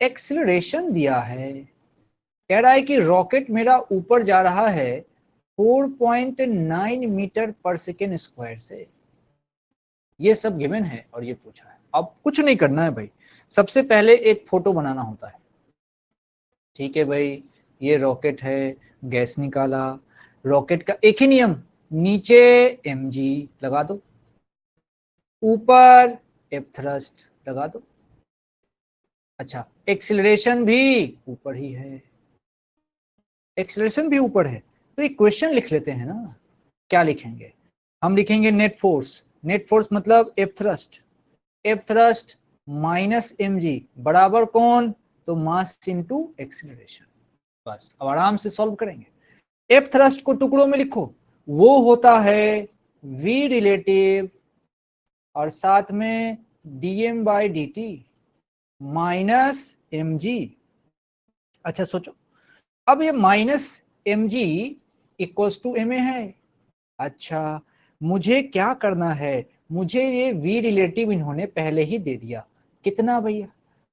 एक्सीलरेशन दिया है, कह रहा है कि रॉकेट मेरा ऊपर जा रहा है 4.9 मीटर पर सेकेंड स्क्वायर से, ये सब गिवन है और ये पूछा है। अब कुछ नहीं करना है भाई, सबसे पहले एक फोटो बनाना होता है, ठीक है भाई। ये रॉकेट है, गैस निकाला, रॉकेट का एक ही नियम, नीचे mg लगा दो, ऊपर एफ थ्रस्ट लगा दो। अच्छा, एक्सीलरेशन भी ऊपर ही है, एक्सीलरेशन भी ऊपर है, तो एक क्वेश्चन लिख लेते हैं ना। क्या लिखेंगे, हम लिखेंगे नेट फोर्स, नेट फोर्स मतलब F thrust, F thrust minus mg बराबर कौन, तो मास इनटू एक्सीलरेशन। बस अब आराम से सॉल्व करेंगे। एफ थ्रस्ट को टुकड़ों में लिखो, वो होता है v रिलेटिव और साथ में dm by dt minus mg। अच्छा सोचो, अब ये minus mg equals to ma है। अच्छा, मुझे क्या करना है, मुझे ये v रिलेटिव इन्होंने पहले ही दे दिया, कितना भैया,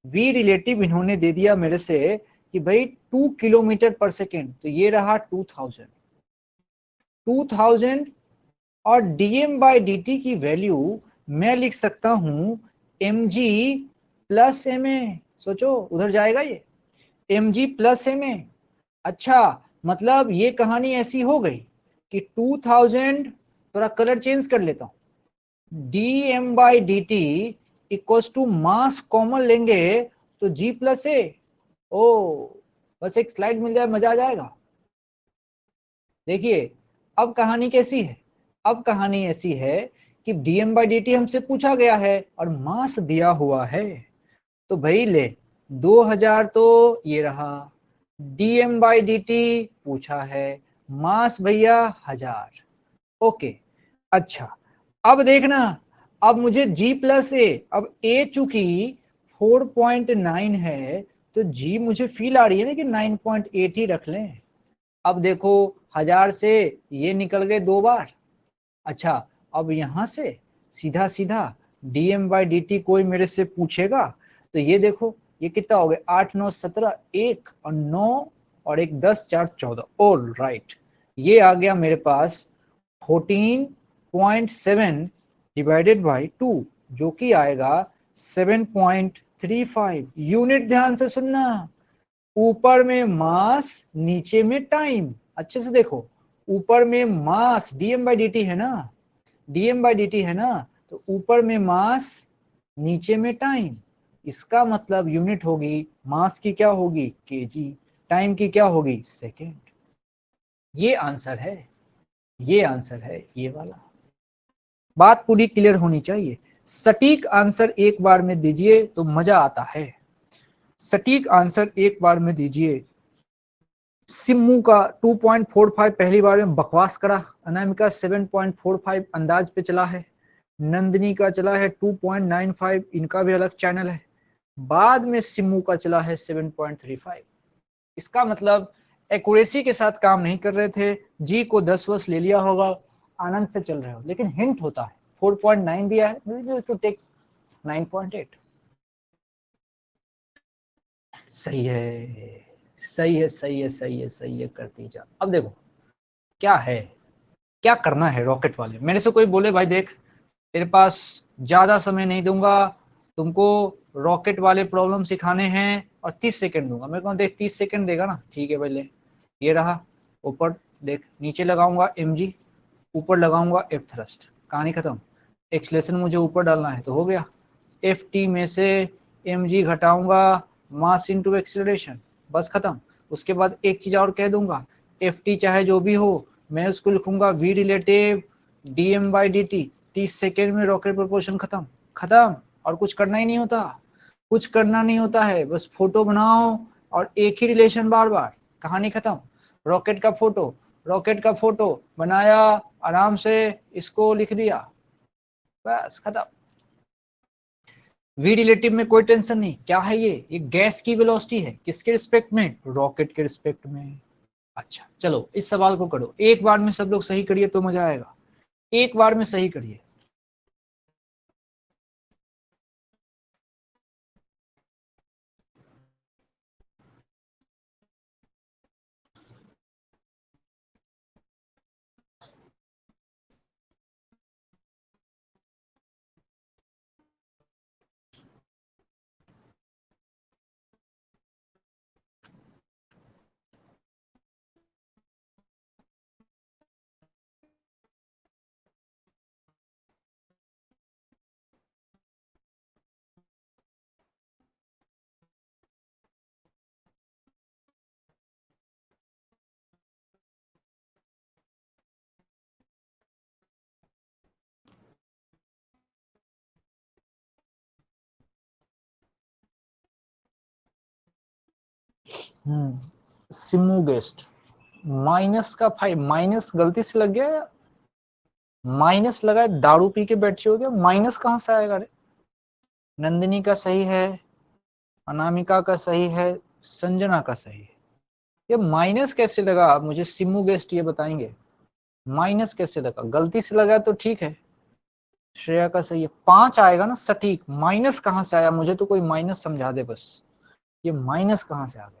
v रिलेटिव इन्होंने दे दिया मेरे से कि भाई 2 किलोमीटर पर सेकेंड, तो ये रहा 2000, 2000 और dm बाई dt की वैल्यू मैं लिख सकता हूं mg प्लस ma। सोचो उधर जाएगा ये, mg प्लस ma। अच्छा, मतलब ये कहानी ऐसी हो गई कि 2000, थोड़ा कलर चेंज कर लेता हूं, dm by D T equals to mass common लेंगे तो g प्लस ए। ओ, बस एक स्लाइड मिल जाए, मजा आ जाएगा। देखिए अब कहानी कैसी है, अब कहानी ऐसी है कि dm बाई डी टी हमसे पूछा गया है और मास दिया हुआ है, तो भाई ले 2000 तो ये रहा, dm बाई डी टी पूछा है, मास भैया 1000। ओके, अच्छा अब देखना, अब मुझे g प्लस ए, अब a चूंकि 4.9 है तो g मुझे फील आ रही है ना कि 9.8 ही रख लें। अब देखो 1000 से ये निकल गए 2 बार। अच्छा, अब यहां से सीधा सीधा dm बाई डी टी कोई मेरे से पूछेगा तो ये देखो ये कितना हो गया, 8 9 17, 1 और 9 और 1 10 4 14। ऑल राइट, ये आ गया मेरे पास 14.7 डिवाइडेड बाई 2, जो कि आएगा 7.35 यूनिट। ध्यान से सुनना, ऊपर में मास नीचे में टाइम। अच्छे से देखो, ऊपर में मास dm बाई डी टी है ना, dm बाई डी टी है ना, तो ऊपर में मास नीचे में टाइम। इसका मतलब यूनिट होगी मास की क्या होगी, केजी, टाइम की क्या होगी, सेकेंड। ये आंसर है, ये आंसर है ये वाला। बात पूरी क्लियर होनी चाहिए। सटीक आंसर एक बार में दीजिए तो मजा आता है। सटीक आंसर एक बार में दीजिए। सिम्मू का 2.45 पहली बार में बकवास करा, अनामिका 7.45 अंदाज पे चला है, नंदिनी का चला है 2.95, इनका भी अलग चैनल है, बाद में सिम्मू का चला है 7.35। इसका मतलब एक्यूरेसी के साथ काम नहीं कर रहे थे, जी को 10 वर्ष ले लिया होगा, आनंद से चल रहे हो, लेकिन हिंट होता है 4.9 दिया है टू टेक 9.8। सही है, सही है, सही है, सही है, सही है, करती जा। अब देखो क्या है, क्या करना है रॉकेट वाले। मेरे से कोई बोले भाई देख तेरे पास ज्यादा समय नहीं दूंगा, तुमको रॉकेट वाले प्रॉब्लम सिखाने हैं और 30 सेकंड दूंगा। मेरे को देख 30 सेकंड देगा ना, ठीक है भाई ले, ये रहा ऊपर देख, नीचे लगाऊंगा mg, ऊपर लगाऊंगा एफ थ्रस्ट, कहानी खत्म। एक्सलेशन मुझे ऊपर डालना है तो हो गया, एफ टी में से mg घटाऊंगा मास इनटू एक्सीलरेशन, बस खत्म। उसके बाद एक चीज और कह दूंगा, एफ टी चाहे जो भी हो मैं उसको लिखूंगा V relative dm by D T, 30 second में रॉकेट प्रोपोर्शन खत्म, खत्म। और कुछ करना ही नहीं होता, कुछ करना नहीं होता है, बस फोटो बनाओ और एक ही रिलेशन बार बार, कहानी खत्म। रॉकेट का फोटो, रॉकेट का फोटो बनाया, आराम से इसको लिख दिया, बस खत्म। वी रिलेटिव में कोई टेंशन नहीं, क्या है ये गैस की वेलोसिटी है, किसके रिस्पेक्ट में, रॉकेट के रिस्पेक्ट में। अच्छा चलो इस सवाल को करो, एक बार में सब लोग सही करिए तो मजा आएगा, एक बार में सही करिए। सिमू गेस्ट माइनस का 5, माइनस गलती से लग गया, माइनस लगा, दारू पी के बैठे हो गया, माइनस कहां से आएगा रे। नंदिनी का सही है, अनामिका का सही है, संजना का सही है। ये माइनस कैसे लगा, आप मुझे सिमू गेस्ट ये बताएंगे, माइनस कैसे लगा, गलती से लगा तो ठीक है। श्रेया का सही है, 5 आएगा ना सटीक, माइनस कहां से आया, मुझे तो कोई माइनस समझा दे बस, ये माइनस कहां से आ गया।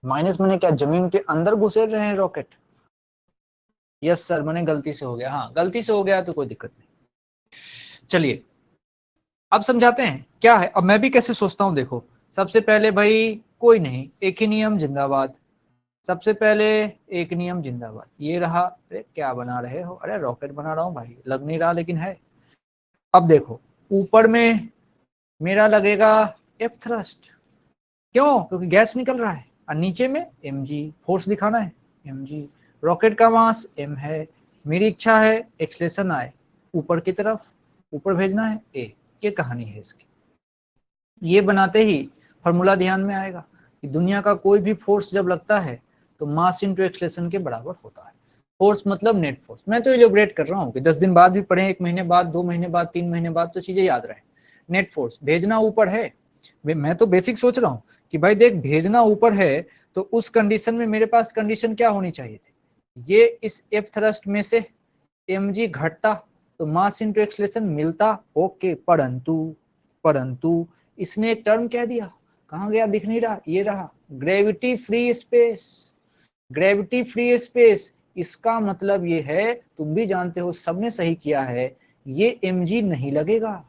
माइनस मैंने क्या जमीन के अंदर घुसे रहे हैं रॉकेट। यस सर मैंने गलती से हो गया, हाँ गलती से हो गया तो कोई दिक्कत नहीं। चलिए अब समझाते हैं क्या है। अब मैं भी कैसे सोचता हूं, देखो सबसे पहले भाई कोई नहीं, एक ही नियम जिंदाबाद। सबसे पहले एक नियम जिंदाबाद, ये रहा। अरे क्या बना रहे हो? अरे रॉकेट बना रहा हूं भाई, लग नहीं रहा लेकिन है। अब देखो ऊपर में मेरा लगेगा एफ थ्रस्ट, क्यों? क्योंकि गैस निकल रहा है। और नीचे में mg, फोर्स दिखाना है mg। रॉकेट का मास m है, मेरी इच्छा है एक्सलेशन आए ऊपर की तरफ, ऊपर भेजना है a। ये कहानी है इसकी। ये बनाते ही फॉर्मूला ध्यान में आएगा कि दुनिया का कोई भी फोर्स जब लगता है तो मास इंटू एक्सलेशन के बराबर होता है। फोर्स मतलब नेट फोर्स। मैं तो इलेबोरेट कर रहा हूँ कि 10 दिन बाद भी पढ़े, 1 महीने बाद, 2 महीने बाद, 3 महीने बाद, तो चीजें याद रहे। नेट फोर्स भेजना ऊपर है। मैं तो बेसिक सोच रहा हूँ कि भाई देख, भेजना ऊपर है तो उस कंडीशन में मेरे पास कंडीशन क्या होनी चाहिए थी, ये इस एफ थ्रस्ट में से mg घटता तो मास इंटू एक्सलेशन मिलता, ओके। परंतु इसने एक टर्म कह दिया, कहाँ गया दिख नहीं रहा, ये रहा, gravity free space. Gravity free space, इसका मतलब ये है, तुम भी जानते हो, सबने सही किया है, ये mg नहीं लगेगा,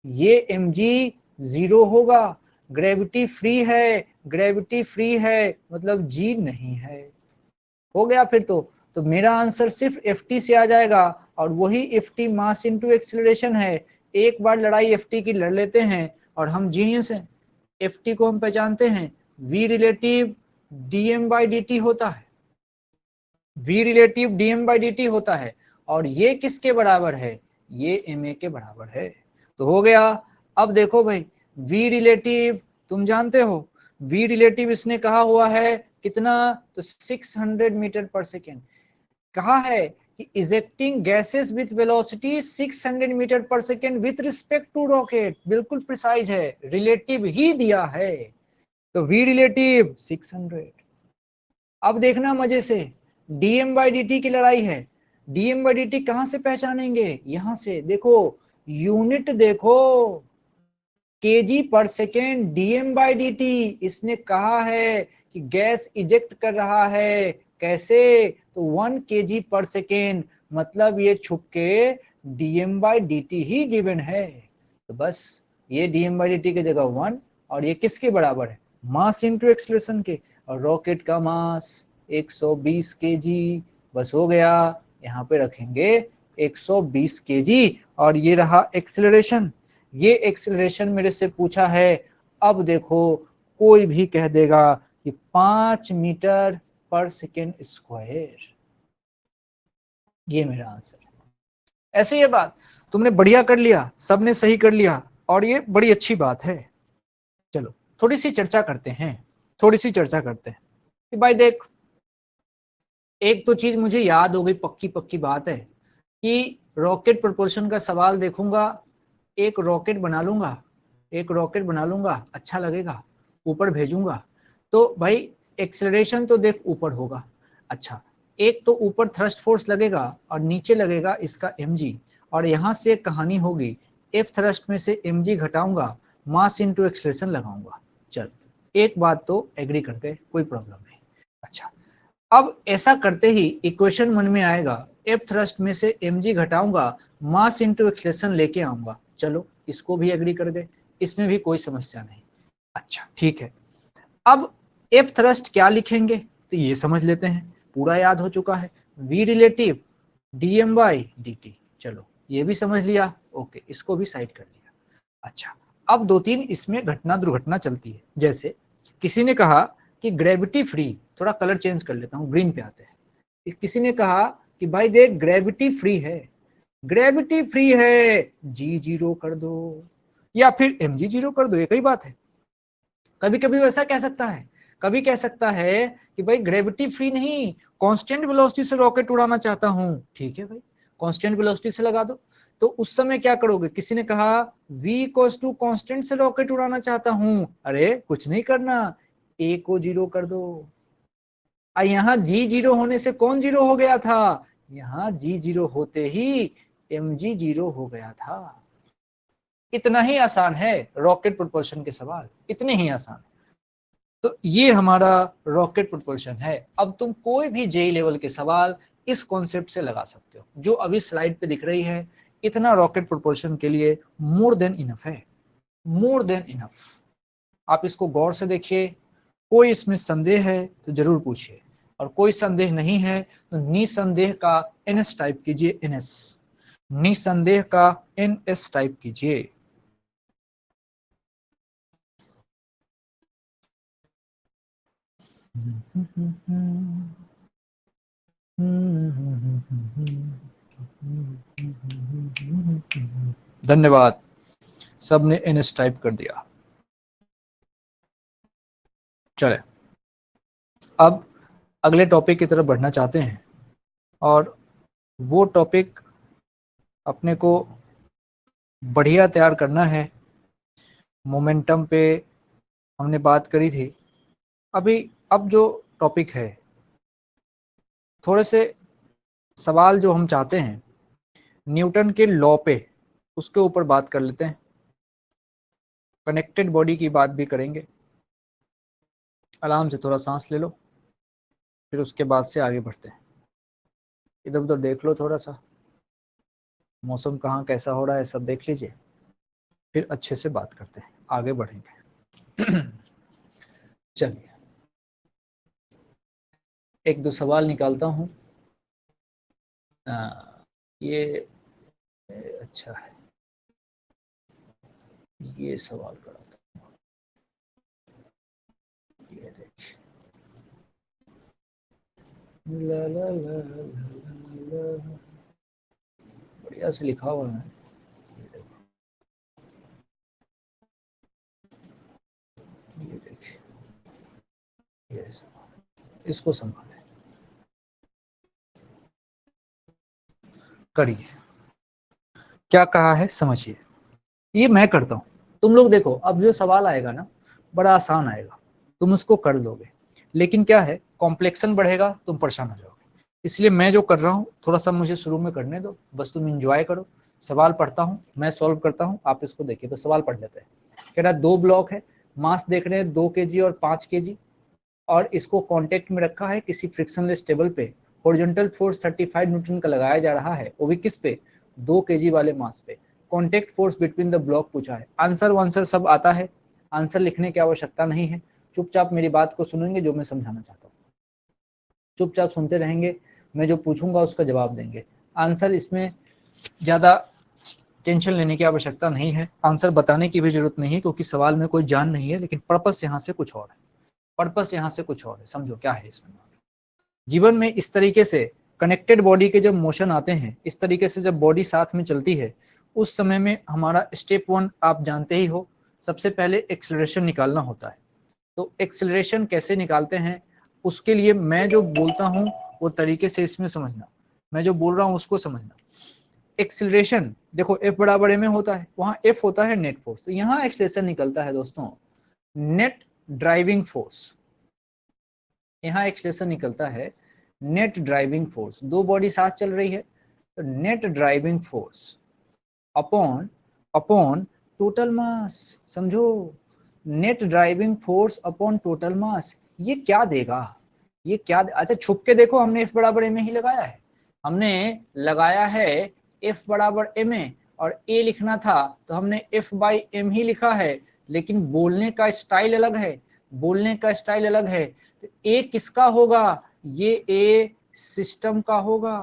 ये mg जीरो होगा। ग्रेविटी फ्री है, ग्रेविटी फ्री है मतलब g नहीं है। हो गया फिर तो मेरा आंसर सिर्फ ft से आ जाएगा, और वही ft मास इनटू एक्सीलरेशन है। एक बार लड़ाई ft की लड़ लेते हैं और हम जीनियस हैं। ft को हम पहचानते हैं, v रिलेटिव dm/dt होता है, v रिलेटिव dm/dt होता है। और ये किसके बराबर है? ये ma के बराबर है। तो हो गया। अब देखो भाई, v रिलेटिव तुम जानते हो, v रिलेटिव इसने कहा हुआ है कितना, तो 600 मीटर पर सेकेंड। कहा है कि ejecting gases with velocity 600 metre per second with respect to rocket. बिल्कुल प्रिसाइज है, रिलेटिव ही दिया है, तो v रिलेटिव 600। अब देखना मजे से, dm/dt की लड़ाई है। dm/dt कहां से पहचानेंगे? यहां से देखो, यूनिट देखो, केजी पर सेकेंड dm/dt। इसने कहा है कि गैस इजेक्ट कर रहा है, कैसे? तो 1 kg पर सेकेंड, मतलब ये छुप के dm/dt ही गिवन है। तो बस ये dm/dt की जगह 1, और ये किसके बराबर है? मास इंटू एक्सलेशन के। और रॉकेट का मास 120 kg, बस हो गया। यहाँ पे रखेंगे 120 kg, और ये रहा एक्सेलरेशन। ये एक्सेलरेशन मेरे से पूछा है। अब देखो कोई भी कह देगा कि 5 मीटर पर सेकेंड स्क्वायर, ये मेरा आंसर है। ऐसे ये बात तुमने बढ़िया कर लिया, सबने सही कर लिया, और ये बड़ी अच्छी बात है। चलो थोड़ी सी चर्चा करते हैं, थोड़ी सी चर्चा करते हैं कि भाई देख, एक तो चीज मुझे याद हो गई, पक्की पक्की बात है कि रॉकेट प्रपोल्शन का सवाल देखूंगा, एक रॉकेट बना लूंगा, एक रॉकेट बना लूंगा, अच्छा लगेगा, ऊपर भेजूंगा, तो भाई एक्सेलरेशन तो देख ऊपर होगा। अच्छा, एक तो ऊपर थ्रस्ट फोर्स लगेगा और नीचे लगेगा इसका mg, और यहां से एक कहानी होगी, एफ थ्रस्ट में से mg घटाऊंगा, मास इंटू एक्सेलरेशन लगाऊंगा। चल एक बात तो एग्री करते, कोई प्रॉब्लम नहीं। अच्छा, अब ऐसा करते ही इक्वेशन मन में आएगा, एफ थ्रस्ट में से mg घटाऊंगा, मास इंटू एक्सलेशन लेके आऊंगा। चलो इसको भी एग्री कर दे, इसमें भी कोई समस्या नहीं। अच्छा ठीक है, अब एफ थ्रस्ट क्या लिखेंगे तो ये समझ लेते हैं, पूरा याद हो चुका है, v रिलेटिव dm/dt। चलो ये भी समझ लिया, ओके, इसको भी साइड कर लिया। अच्छा, अब 2-3 इसमें घटना दुर्घटना चलती है। जैसे किसी ने कहा कि ग्रेविटी फ्री, थोड़ा कलर चेंज कर लेता हूँ, ग्रीन पे आते हैं। किसी ने कहा कि भाई देख ग्रेविटी फ्री है, ग्रेविटी फ्री है, जी जीरो कर दो या फिर एम जी जीरो कर दो, एक ही बात है। कभी कभी वैसा कह सकता है, कभी कह सकता है कि भाई ग्रेविटी फ्री नहीं, कांस्टेंट वेलोसिटी से रॉकेट उड़ाना चाहता हूं। ठीक है भाई, कांस्टेंट वेलोसिटी से लगा दो। तो उस समय क्या करोगे? किसी ने कहा v इक्वल्स टू कांस्टेंट से रॉकेट उड़ाना चाहता हूं, अरे कुछ नहीं करना, a को जीरो कर दो। यहाँ जी जीरो होने से कौन जीरो हो गया था? यहाँ जी जीरो होते ही mg जीरो हो गया था। इतना ही आसान है रॉकेट प्रोपल्शन के सवाल, इतने ही आसान। तो ये हमारा रॉकेट प्रोपल्शन है। अब तुम कोई भी जेई लेवल के सवाल इस कॉन्सेप्ट से लगा सकते हो, जो अभी स्लाइड पे दिख रही है, इतना रॉकेट प्रोपल्शन के लिए मोर देन इनफ है, मोर देन इनफ। आप इसको गौर से देखिए, कोई इसमें संदेह है तो जरूर पूछिए, और कोई संदेह नहीं है तो निसंदेह का एनएस टाइप कीजिए, एनएस, निसंदेह का एनएस टाइप कीजिए। धन्यवाद, सबने एनएस टाइप कर दिया। चले अब अगले टॉपिक की तरफ बढ़ना चाहते हैं, और वो टॉपिक अपने को बढ़िया तैयार करना है। मोमेंटम पे हमने बात करी थी, अब जो टॉपिक है, थोड़े से सवाल जो हम चाहते हैं न्यूटन के लॉ पे, उसके ऊपर बात कर लेते हैं। कनेक्टेड बॉडी की बात भी करेंगे। आराम से थोड़ा सांस ले लो, फिर उसके बाद से आगे बढ़ते हैं। इधर उधर देख लो, थोड़ा सा मौसम कहाँ कैसा हो रहा है सब देख लीजिए, फिर अच्छे से बात करते हैं, आगे बढ़ेंगे। चलिए एक दो सवाल निकालता हूँ। ये अच्छा है, ये सवाल कराता हूँ, ये देखिए। ला ला ला ला ला, बढ़िया से लिखा हुआ है, ये देखिए, ये सवाल, इसको संभालें, करिए। क्या कहा है समझिए, ये मैं करता हूँ, तुम लोग देखो। अब जो सवाल आएगा ना, बड़ा आसान आएगा, तुम उसको कर लोगे, लेकिन क्या है, कॉम्प्लेक्सन बढ़ेगा, तुम परेशान हो जाओगे। इसलिए मैं जो कर रहा हूँ, थोड़ा सा मुझे शुरू में करने दो, बस तुम एंजॉय करो। सवाल पढ़ता हूँ, मैं सॉल्व करता हूँ, आप इसको देखिए। तो सवाल पढ़ लेते हैं। कह रहा 2 ब्लॉक है, मास देख रहे हैं 2 kg और 5 kg, और इसको कांटेक्ट में रखा है किसी फ्रिक्शनलेस टेबल पे। हॉरिजॉन्टल फोर्स 35 न्यूटन का लगाया जा रहा है, वो भी किस पे, 2 kg वाले मास पे। Contact force between the block पूछा है। आंसर वांसर सब आता है, आंसर लिखने की आवश्यकता नहीं है। चुपचाप मेरी बात को सुनेंगे, जो मैं समझाना चाहता हूँ चुपचाप सुनते रहेंगे, मैं जो पूछूंगा उसका जवाब देंगे। आंसर इसमें ज़्यादा टेंशन लेने की आवश्यकता नहीं है, आंसर बताने की भी जरूरत नहीं है, क्योंकि सवाल में कोई जान नहीं है, लेकिन पर्पस यहाँ से कुछ और है, पर्पस यहाँ से कुछ और है। समझो क्या है इसमें। जीवन में इस तरीके से कनेक्टेड बॉडी के जब मोशन आते हैं, इस तरीके से जब बॉडी साथ में चलती है, उस समय में हमारा स्टेप 1 आप जानते ही हो, सबसे पहले एक्सेलरेशन निकालना होता है। तो एक्सेलरेशन कैसे निकालते हैं, उसके लिए मैं जो बोलता हूं वो तरीके से इसमें समझना, मैं जो बोल रहा हूं उसको समझना। एक्सेलरेशन देखो, F बराबर m में होता है, वहां F होता है नेट फोर्स, तो यहाँ एक्सेलरेशन निकलता है दोस्तों नेट ड्राइविंग फोर्स। यहाँ एक्सेलरेशन निकलता है नेट ड्राइविंग फोर्स। 2 बॉडी साथ चल रही है, तो net driving force upon upon total mass. समझो, net driving force upon total mass, ये क्या देगा, ये क्या अच्छा छुप के देखो, हमने F बराबर m ही लगाया है, हमने लगाया है F बराबर m, और A लिखना था तो हमने F बाई m ही लिखा है, लेकिन बोलने का स्टाइल अलग है, बोलने का स्टाइल अलग है। तो A किसका होगा, ये A सिस्टम का होगा।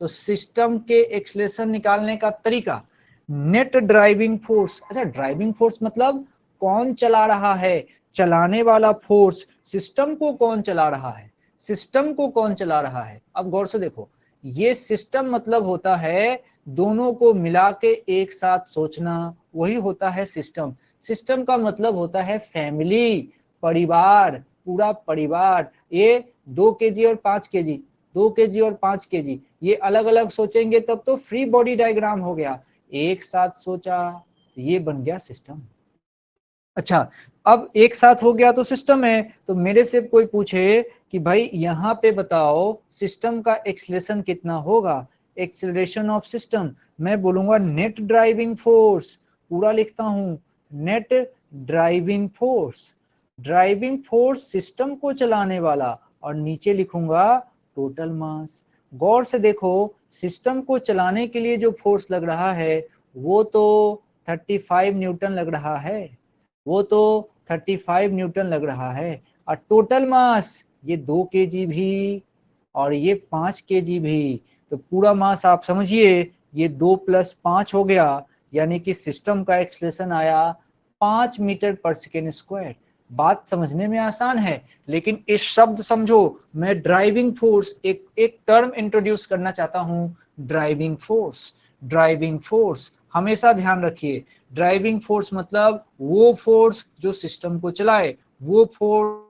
तो सिस्टम के एक्सेलरेशन निकालने का तरीका, नेट ड्राइविंग फोर्स। अच्छा, ड्राइविंग फोर्स मतलब कौन चला रहा है, चलाने वाला फोर्स, सिस्टम को कौन चला रहा है, सिस्टम को कौन चला रहा है। अब गौर से देखो, ये सिस्टम मतलब होता है दोनों को मिला के एक साथ सोचना, वही होता है सिस्टम। सिस्टम का मतलब होता है फैमिली, परिवार, पूरा परिवार। ये 2 kg और 5 kg, 2 kg और 5 kg, ये अलग अलग सोचेंगे तब तो फ्री बॉडी डायग्राम हो गया, एक साथ सोचा तो ये बन गया सिस्टम। अच्छा, अब एक साथ हो गया तो सिस्टम है। तो मेरे से कोई पूछे कि भाई यहाँ पे बताओ सिस्टम का एक्सेलरेशन कितना होगा, एक्सेलरेशन ऑफ सिस्टम, मैं बोलूंगा नेट ड्राइविंग फोर्स, पूरा लिखता हूँ net driving force, driving force system को चलाने वाला, और नीचे लिखूंगा टोटल मास। गौर से देखो, सिस्टम को चलाने के लिए जो फोर्स लग रहा है वो तो 35 न्यूटन लग रहा है, वो तो 35 न्यूटन लग रहा है। और टोटल मास ये 2 केजी भी और ये 5 केजी भी, तो पूरा मास आप समझिए ये 2 + 5 हो गया, यानी कि सिस्टम का एक्सलेशन आया 5 मीटर पर सेकेंड स्क्वायर। बात समझने में आसान है, लेकिन इस शब्द समझो, मैं ड्राइविंग फोर्स एक टर्म इंट्रोड्यूस करना चाहता हूं, ड्राइविंग फोर्स। ड्राइविंग फोर्स हमेशा ध्यान रखिए, ड्राइविंग फोर्स मतलब वो फोर्स जो सिस्टम को चलाए, वो फोर्स।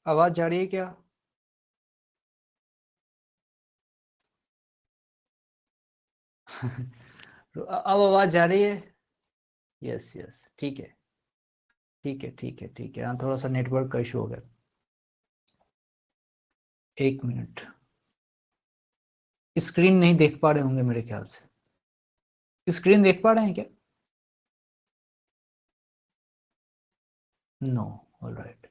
आवाज जा रही है क्या? अब आवाज जा रही है? यस यस, ठीक है ठीक है ठीक है ठीक है। हाँ, थोड़ा सा नेटवर्क का इशू हो गया। 1 मिनट। स्क्रीन नहीं देख पा रहे होंगे मेरे ख्याल से। स्क्रीन देख पा रहे हैं क्या? नो। ऑलराइट।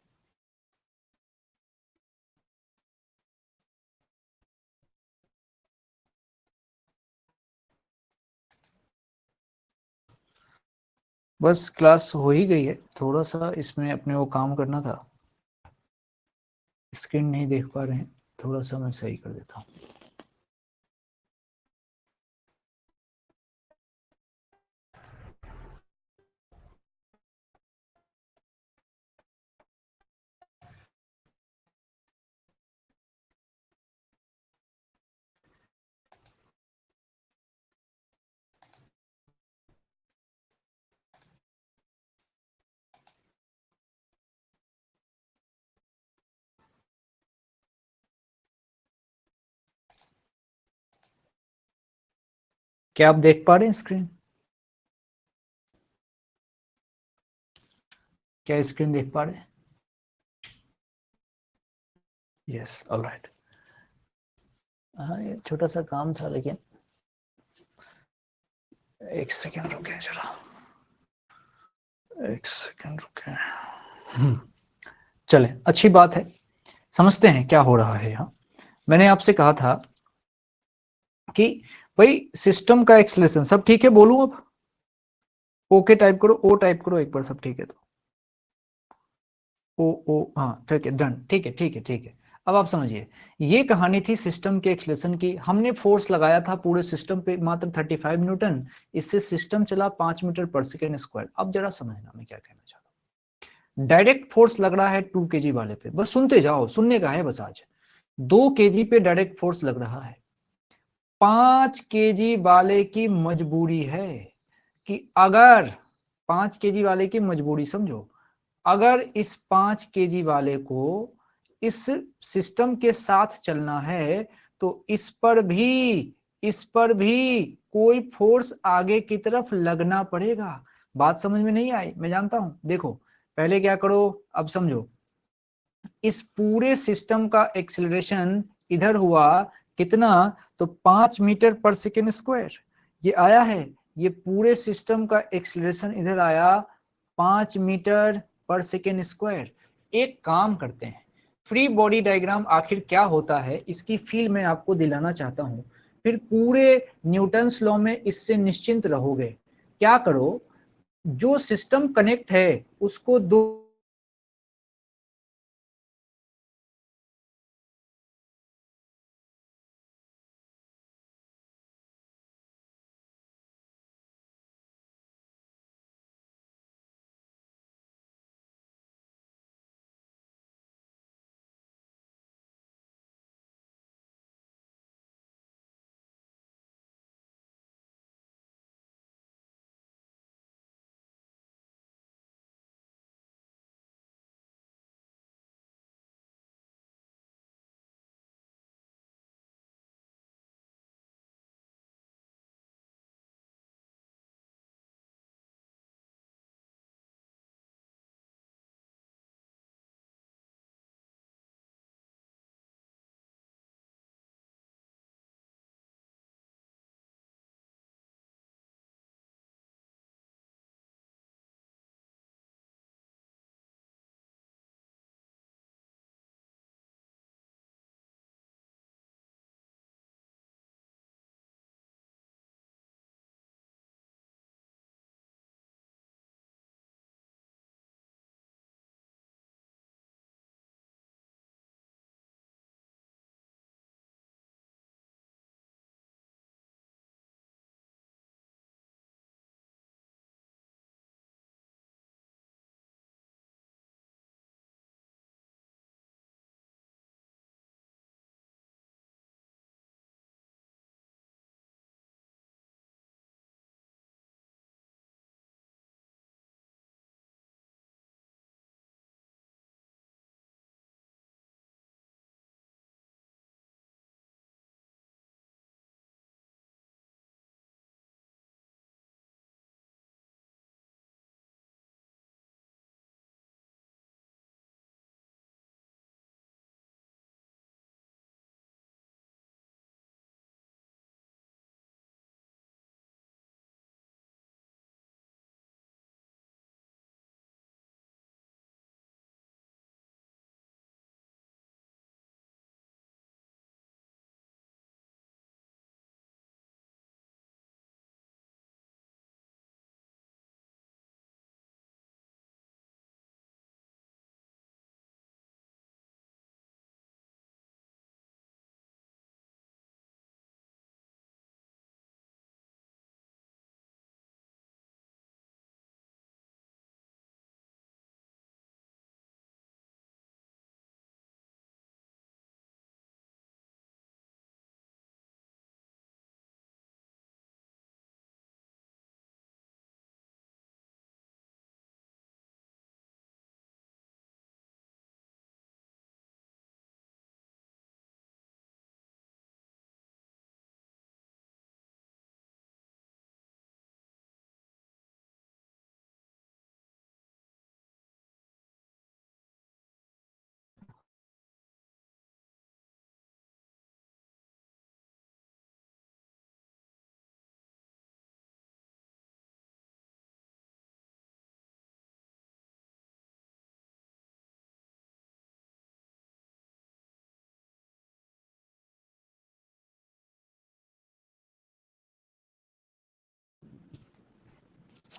बस क्लास हो ही गई है, थोड़ा सा इसमें अपने को काम करना था। स्क्रीन नहीं देख पा रहे हैं, थोड़ा सा मैं सही कर देता हूँ। क्या आप देख पा रहे हैं स्क्रीन? क्या स्क्रीन देख पा रहे हैं? Yes, alright. हाँ, ये छोटा सा काम था, लेकिन 1 सेकेंड रुके जरा, 1 सेकेंड रुके। चले, अच्छी बात है, समझते हैं क्या हो रहा है यहाँ। मैंने आपसे कहा था कि भाई सिस्टम का एक्सलेशन सब ठीक है, बोलूं अब? ओके टाइप करो, ओ टाइप करो एक बार, सब ठीक है तो। ओ ओ, हाँ ठीक है, डन, ठीक है ठीक है ठीक है। अब आप समझिए, ये कहानी थी सिस्टम के एक्सलेशन की। हमने फोर्स लगाया था पूरे सिस्टम पे मात्र 35 न्यूटन, इससे सिस्टम चला 5 मीटर पर सेकेंड स्क्वायर। अब जरा समझना मैं क्या कहना चाहता हूँ। डायरेक्ट फोर्स लग रहा है 2 केजी वाले पे, बस सुनते जाओ, सुनने का है बस आज। 2 केजी पे डायरेक्ट फोर्स लग रहा है। 5 केजी वाले की मजबूरी है कि अगर 5 केजी वाले की मजबूरी समझो, अगर इस 5 केजी वाले को इस सिस्टम के साथ चलना है तो इस पर भी कोई फोर्स आगे की तरफ लगना पड़ेगा। बात समझ में नहीं आई, मैं जानता हूं। देखो, पहले क्या करो, अब समझो, इस पूरे सिस्टम का एक्सेलरेशन इधर हुआ कितना, तो 5 मीटर पर सेकेंड स्क्वायर ये आया है। ये पूरे सिस्टम का एक्सेलरेशन इधर आया 5 मीटर पर सेकेंड स्क्वायर। एक काम करते हैं, फ्री बॉडी डायग्राम आखिर क्या होता है इसकी फील मैं आपको दिलाना चाहता हूं, फिर पूरे न्यूटन्स लॉ में इससे निश्चिंत रहोगे। क्या करो, जो सिस्टम कनेक्ट है उसको दो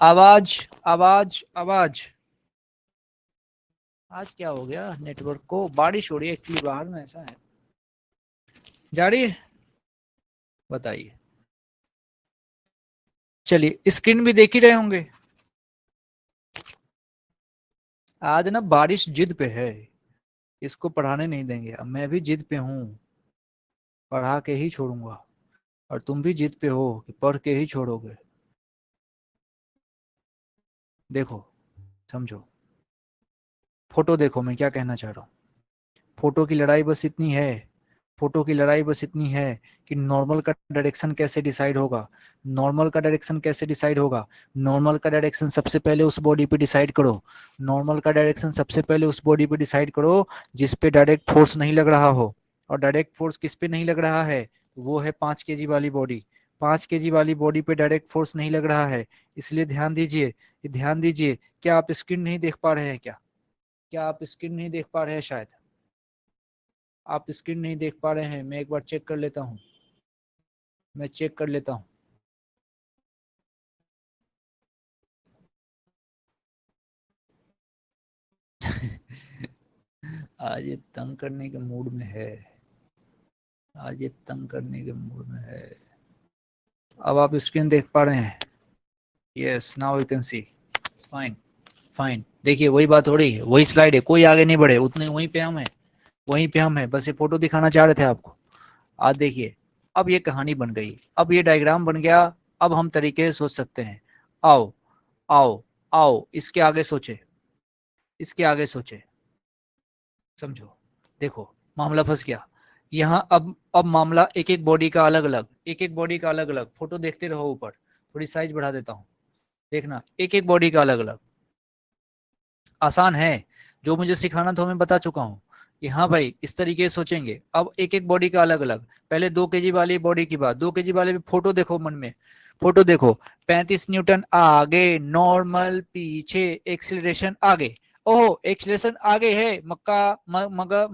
आवाज आवाज आवाज। आज क्या हो गया नेटवर्क को? बारिश हो रही है एक्चुअली बाहर में, ऐसा है। जा रही है? बताइए। चलिए, स्क्रीन भी देख ही रहे होंगे। आज ना बारिश जिद पे है, इसको पढ़ाने नहीं देंगे। अब मैं भी जिद पे हूँ, पढ़ा के ही छोड़ूंगा। और तुम भी जिद पे हो कि पढ़ के ही छोड़ोगे। देखो, समझो, फोटो देखो, मैं क्या कहना चाह रहा हूँ। फोटो की लड़ाई बस इतनी है, फोटो की लड़ाई बस इतनी है कि नॉर्मल का डायरेक्शन कैसे डिसाइड होगा। नॉर्मल का डायरेक्शन कैसे डिसाइड होगा? नॉर्मल का डायरेक्शन सबसे पहले उस बॉडी पे डिसाइड करो। नॉर्मल का डायरेक्शन सबसे पहले उस बॉडी पे डिसाइड करो जिस पे डायरेक्ट फोर्स नहीं लग रहा हो। और डायरेक्ट फोर्स किस पे नहीं लग रहा है? वो है 5 kg वाली बॉडी। 5 kg वाली बॉडी पे डायरेक्ट फोर्स नहीं लग रहा है। इसलिए ध्यान दीजिए, ध्यान दीजिए। क्या आप स्क्रीन नहीं देख पा रहे हैं? क्या आप स्क्रीन नहीं देख पा रहे हैं? शायद आप स्क्रीन नहीं देख पा रहे हैं। मैं एक बार चेक कर लेता हूँ, मैं चेक कर लेता हूँ। आज ये तंग करने के मूड में है, आज ये तंग करने के मूड में है। अब आप स्क्रीन देख पा रहे हैं? Yes, now you can see. Fine, fine. देखिए, वही बात हो रही है, वही स्लाइड है, कोई आगे नहीं बढ़े, उतने वहीं पे हम हैं, वहीं पे हम हैं। बस ये फोटो दिखाना चाह रहे थे आपको। आज देखिए, अब ये कहानी बन गई, अब ये डायग्राम बन गया। अब हम तरीके से सोच सकते हैं। आओ आओ आओ, इसके आगे सोचे, इसके आगे सोचे, समझो। देखो, मामला फंस गया यहाँ। अब मामला एक एक बॉडी का अलग अलग, एक एक बॉडी का अलग अलग। फोटो देखते रहो ऊपर, थोड़ी साइज बढ़ा देता हूँ, देखना, एक एक बॉडी का अलग अलग। आसान है, जो मुझे सिखाना था मैं बता चुका हूँ कि हाँ भाई इस तरीके से सोचेंगे। अब एक एक बॉडी का अलग अलग। पहले 2 kg वाली बॉडी की बात, 2 kg वाले में फोटो देखो मन में, फोटो देखो। 35 न्यूटन आगे, नॉर्मल पीछे, एक्सिलरेशन आगे। ओहो, एक्सिलरेशन आगे है, मक्का मगा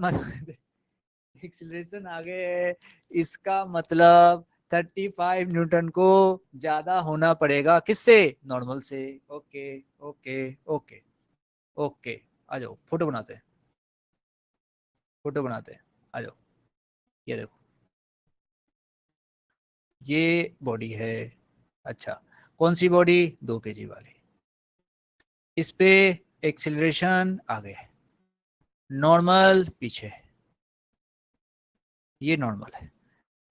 एक्सिलरेशन आगे है, इसका मतलब 35 न्यूटन को ज्यादा होना पड़ेगा किससे? नॉर्मल से। Okay okay okay okay. आ जाओ, फोटो बनाते हैं, फोटो बनाते हैं, आ जाओ। ये देखो, ये बॉडी है। अच्छा, कौन सी बॉडी? 2 kg वाली। इस पे एक्सिलरेशन आगे, नॉर्मल पीछे, ये नॉर्मल है।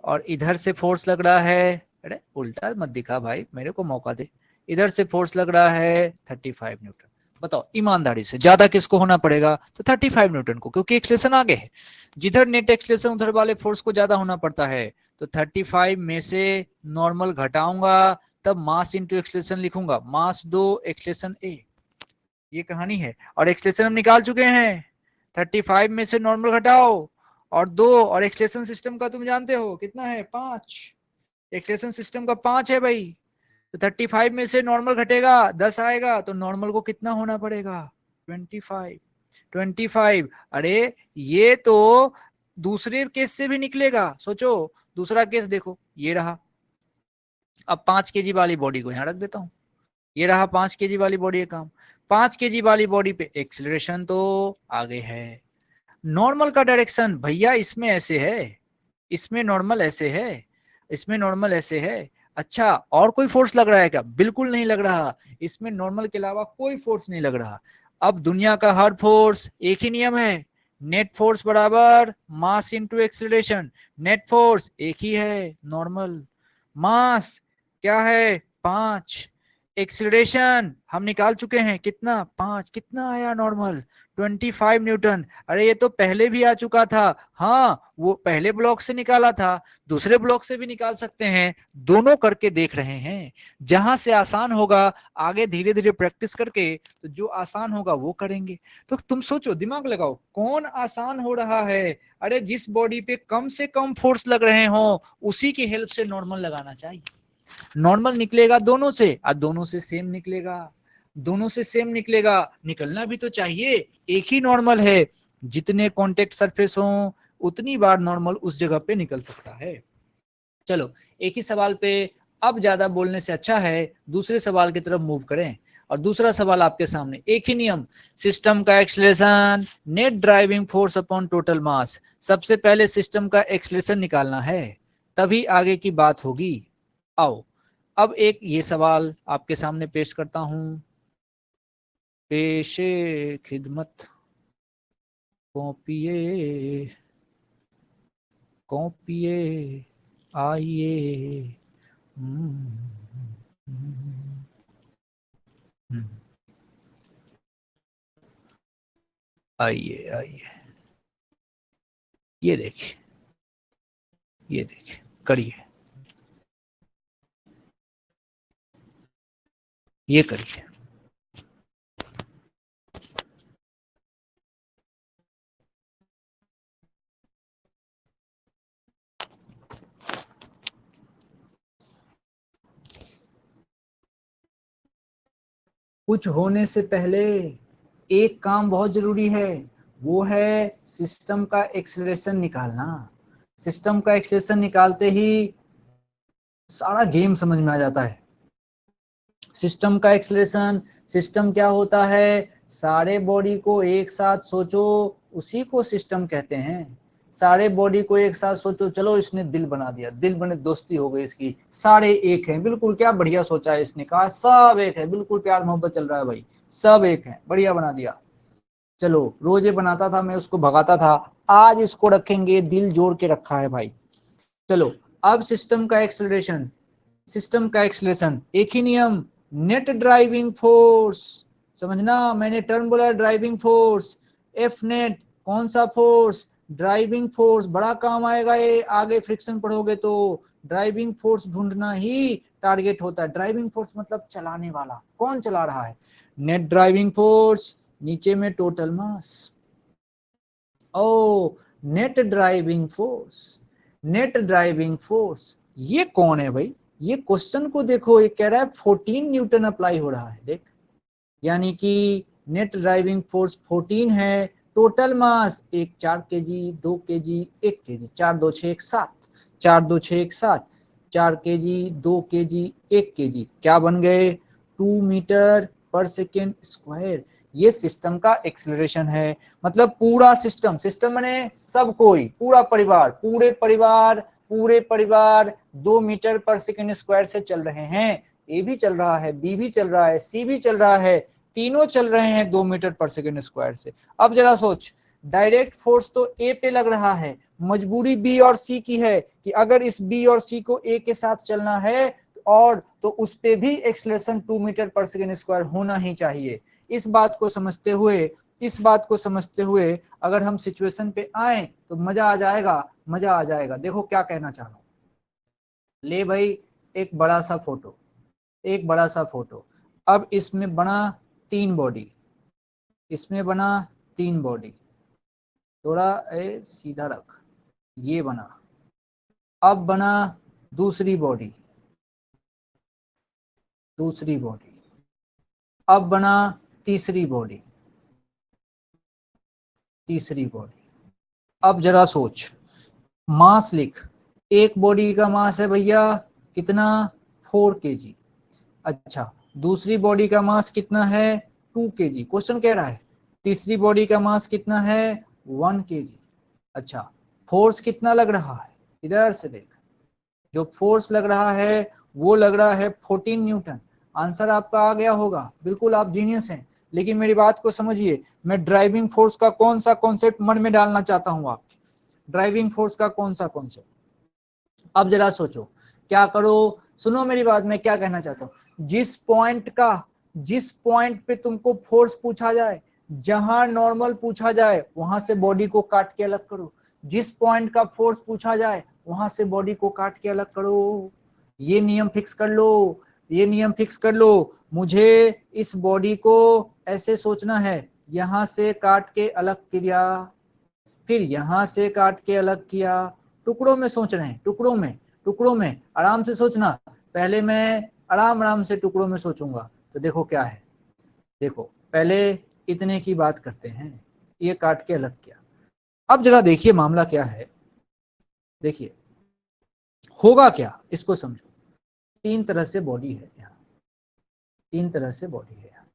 और इधर से फोर्स लग रहा है, अरे उल्टा मत दिखा भाई, मेरे को मौका दे। इधर से फोर्स लग रहा है 35 न्यूटन। बताओ ईमानदारी से, ज्यादा किसको होना पड़ेगा? तो 35 न्यूटन को, क्योंकि एक्सलेशन आगे है। जिधर नेट एक्सलेशन उधर वाले फोर्स को ज्यादा होना पड़ता है। तो 35 में से नॉर्मल घटाऊंगा, तब मास इंटू एक्सलेशन लिखूंगा। मास 2, एक्सलेशन ए। ये कहानी है। और एक्सलेशन हम निकाल चुके हैं। 35 में से नॉर्मल घटाओ और 2, और एक्सलेशन सिस्टम का तुम जानते हो कितना है? 5। एक्सलेशन सिस्टम का 5 है भाई। तो 35 में से नॉर्मल घटेगा, 10 आएगा, तो नॉर्मल को कितना होना पड़ेगा? 25। 25। अरे ये तो दूसरे केस से भी निकलेगा, सोचो। दूसरा केस देखो, ये रहा। अब 5 kg वाली बॉडी को यहां रख देता हूं। ये रहा 5 kg वाली बॉडी का काम। 5 kg वाली बॉडी पे एक्सिलरेशन तो आगे है। नॉर्मल का डायरेक्शन भैया इसमें ऐसे है, इसमें नॉर्मल ऐसे है, इसमें नॉर्मल ऐसे है। अच्छा, और कोई फोर्स लग रहा है क्या? बिल्कुल नहीं लग रहा। इसमें नॉर्मल के अलावा कोई फोर्स नहीं लग रहा। अब दुनिया का हर फोर्स, एक ही नियम है, नेट फोर्स बराबर mass into acceleration. Net force एक ही है, नॉर्मल। मास क्या है? 5। एक्सिलरेशन हम निकाल चुके हैं, कितना? 5। कितना आया नॉर्मल? 25 न्यूटन। अरे ये तो पहले भी आ चुका था। हाँ, वो पहले ब्लॉक से निकाला था, दूसरे ब्लॉक से भी निकाल सकते हैं, दोनों करके देख रहे हैं। जहां से आसान होगा, आगे धीरे धीरे प्रैक्टिस करके, तो जो आसान होगा वो करेंगे। तो तुम सोचो, दिमाग लगाओ, कौन आसान हो रहा है? अरे जिस बॉडी पे कम से कम फोर्स लग रहे हो, उसी की हेल्प से नॉर्मल लगाना चाहिए। नॉर्मल निकलेगा दोनों से, और दोनों से सेम निकलेगा, दोनों से सेम निकलेगा। निकलना भी तो चाहिए, एक ही नॉर्मल है। जितने कॉन्टेक्ट सरफेस हो, उतनी बार नॉर्मल उस जगह पे निकल सकता है। चलो, एक ही सवाल पे अब ज्यादा बोलने से अच्छा है दूसरे सवाल की तरफ मूव करें। और दूसरा सवाल आपके सामने, एक ही नियम, सिस्टम का acceleration net driving force upon total मास। सबसे पहले सिस्टम का एक्सीलरेशन निकालना है, तभी आगे की बात होगी। आओ अब एक ये सवाल आपके सामने पेश करता हूं, पेशे खिदमत, कॉपिए कॉपिए आइए। आइए आइए, ये देखिए, ये देखिए, करिए, ये करिए। कुछ होने से पहले एक काम बहुत जरूरी है, वो है सिस्टम का एक्सीलरेशन निकालना। सिस्टम का एक्सीलरेशन निकालते ही सारा गेम समझ में आ जाता है। सिस्टम का एक्सीलरेशन, सिस्टम क्या होता है, सारे बॉडी को एक साथ सोचो, उसी को सिस्टम कहते हैं। सारे बॉडी को एक साथ सोचो, चलो इसने दिल बना दिया, दिल बने, दोस्ती हो गई इसकी, सारे एक हैं, बिल्कुल क्या बढ़िया सोचा है इसने, कहा सब एक है, बिल्कुल प्यार मोहब्बत चल रहा है भाई, सब एक है, बढ़िया बना दिया। चलो रोज ये बनाता था, मैं उसको भगाता था, आज इसको रखेंगे, दिल जोड़ के रखा है भाई। चलो अब सिस्टम का एक्सेलरेशन, सिस्टम का एक्सेलरेशन, एक ही नियम, नेट ड्राइविंग फोर्स। समझना, मैंने टर्म बोला ड्राइविंग फोर्स, एफ नेट, कौन सा फोर्स, ड्राइविंग फोर्स, बड़ा काम आएगा ये, आगे फ्रिक्शन पढ़ोगे तो। ड्राइविंग फोर्स ढूंढना ही टारगेट होता है। ड्राइविंग फोर्स मतलब चलाने वाला, कौन चला रहा है, नेट ड्राइविंग फोर्स, नीचे में टोटल मास। ओ net driving force, net driving force, ये कौन है भाई, ये क्वेश्चन को देखो, ये कह रहा है 14 न्यूटन अप्लाई हो रहा है, देख, यानी कि नेट ड्राइविंग फोर्स 14 है, टोटल मास एक 4 KG, 2 KG, 1 KG, 4 2 6 1 7, 4 2 6 1 7, 4 KG, 2 KG, 1 KG, क्या बन गए, 2 मीटर पर सेकेंड स्क्वायर। ये सिस्टम का एक्सेलरेशन है। मतलब पूरा सिस्टम, सिस्टम माने सब कोई, पूरा परिवार, पूरे परिवार 2 मीटर पर सेकेंड स्क्वायर से चल रहे हैं। ए भी चल रहा है, बी भी चल रहा है, सी भी चल रहा है, तीनों चल रहे हैं 2 मीटर पर सेकेंड स्क्वायर से। अब जरा सोच, डायरेक्ट फोर्स तो ए पे लग रहा है, मजबूरी बी और सी की है कि अगर इस बी और सी को ए के साथ चलना है और तो उस पे भी acceleration 2 metre per second square होना ही चाहिए। इस बात को समझते हुए, इस बात को समझते हुए अगर हम सिचुएशन पे आए तो मजा आ जाएगा, मजा आ जाएगा। देखो क्या कहना चाह रहा हूं, ले भाई एक बड़ा सा फोटो, एक बड़ा सा फोटो, अब इसमें बना 3 बॉडी, इसमें बना 3 बॉडी, थोड़ा सीधा रख, ये बना, अब बना दूसरी बॉडी, दूसरी बॉडी, अब बना तीसरी बॉडी, तीसरी बॉडी। अब जरा सोच, मास लिख, एक बॉडी का मास है भैया कितना, 4 केजी। अच्छा, दूसरी बॉडी का मास कितना है, 2 केजी, क्वेश्चन कह रहा है। तीसरी बॉडी का मास कितना है, 1 केजी। अच्छा, फोर्स कितना लग रहा है, इधर से देख, जो फोर्स लग रहा है वो लग रहा है 14 न्यूटन। आंसर आपका आ गया होगा, बिल्कुल आप जीनियस हैं। लेकिन मेरी बात को समझिए, मैं ड्राइविंग फोर्स का कौन सा कॉन्सेप्ट मन में डालना चाहता हूं आपके, ड्राइविंग फोर्स का कौन सा कॉन्सेप्ट। अब जरा सोचो, क्या करो, सुनो मेरी बात, मैं क्या कहना चाहता हूं, जिस पॉइंट पे तुमको फोर्स पूछा जाए, जहां नॉर्मल पूछा जाए वहां से बॉडी को काट के अलग करो, जिस पॉइंट का फोर्स पूछा जाए वहां से बॉडी को काट के अलग करो। ये नियम फिक्स कर लो, ये नियम फिक्स कर लो। मुझे इस बॉडी को ऐसे सोचना है, यहां से काट के अलग किया, फिर यहां से काट के अलग किया, टुकड़ों में सोच रहे हैं, टुकड़ों में, टुकड़ों में आराम से सोचना। पहले मैं आराम आराम से टुकड़ों में सोचूंगा, तो देखो क्या है, देखो पहले इतने की बात करते हैं, ये काट के अलग किया। अब जरा देखिए मामला क्या है, देखिए होगा क्या, इसको समझो। तीन तरह से बॉडी है यहाँ, तीन तरह से बॉडी है यहाँ।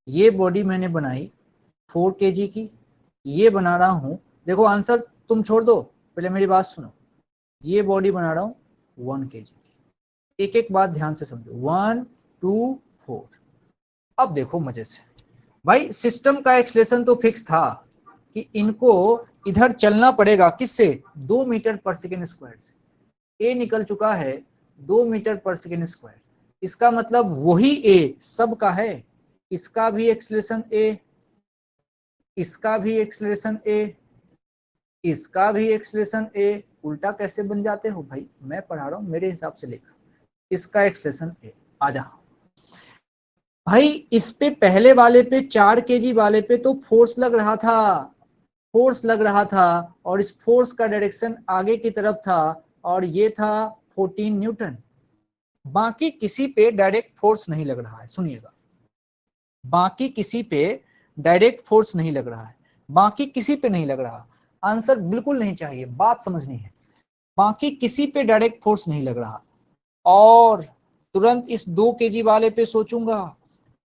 ये बॉडी मैंने बनाई 4 kg की, ये बना रहा हूं, देखो आंसर तुम छोड़ दो, पहले मेरी बात सुनो। ये बॉडी बना रहा हूं 1 kg की। एक एक बात ध्यान से समझो, 1 2 4। अब देखो मजे से, भाई सिस्टम का एक्सलेशन तो फिक्स था कि इनको इधर चलना पड़ेगा, किससे? 2 मीटर पर सेकेंड स्क्वायर से। ए निकल चुका है 2 मीटर पर सेकेंड स्क्वायर, इसका मतलब वही ए सब का है। इसका भी एक्सलेशन ए, इसका भी एक्सलेशन ए, इसका भी एक्सलेशन ए। उल्टा कैसे बन जाते हो भाई, मैं पढ़ा रहा हूं मेरे हिसाब से लेकर। इसका एक्सलेशन ए, आ जा भाई। इस पे पहले वाले पे 4 kg वाले पे तो फोर्स लग रहा था, फोर्स लग रहा था, और इस फोर्स का डायरेक्शन आगे की तरफ था, और ये था 14 न्यूटन। बाकी किसी पे डायरेक्ट फोर्स नहीं लग रहा है, सुनिएगा, बाकी किसी पे डायरेक्ट फोर्स नहीं लग रहा है, बाकी किसी पे नहीं लग रहा। आंसर बिल्कुल नहीं चाहिए, बात समझनी है। बाकी किसी पे डायरेक्ट फोर्स नहीं लग रहा, और तुरंत इस 2 kg वाले पे सोचूंगा।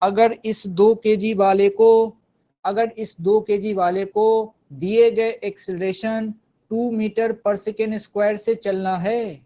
अगर इस 2 kg वाले को, अगर इस 2 kg वाले को दिए गए acceleration 2 metre per second square से चलना है,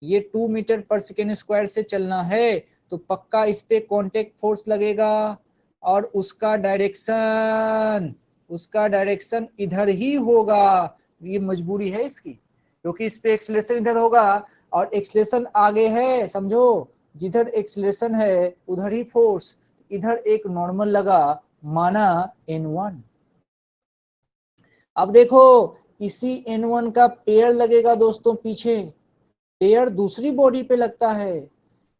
ये 2 मीटर पर सेकेंड स्क्वायर से चलना है, तो पक्का इस पे कांटेक्ट फोर्स लगेगा, और उसका डायरेक्शन, उसका डायरेक्शन इधर ही होगा। ये मजबूरी है इसकी, क्योंकि इस पे एक्सेलरेशन इधर होगा, और एक्सेलरेशन आगे है, समझो, जिधर एक्सेलरेशन है उधर ही फोर्स। इधर एक नॉर्मल लगा, माना N1। अब देखो इसी N1 का पेयर लगेगा दोस्तों पीछे, पेयर दूसरी बॉडी पे लगता है।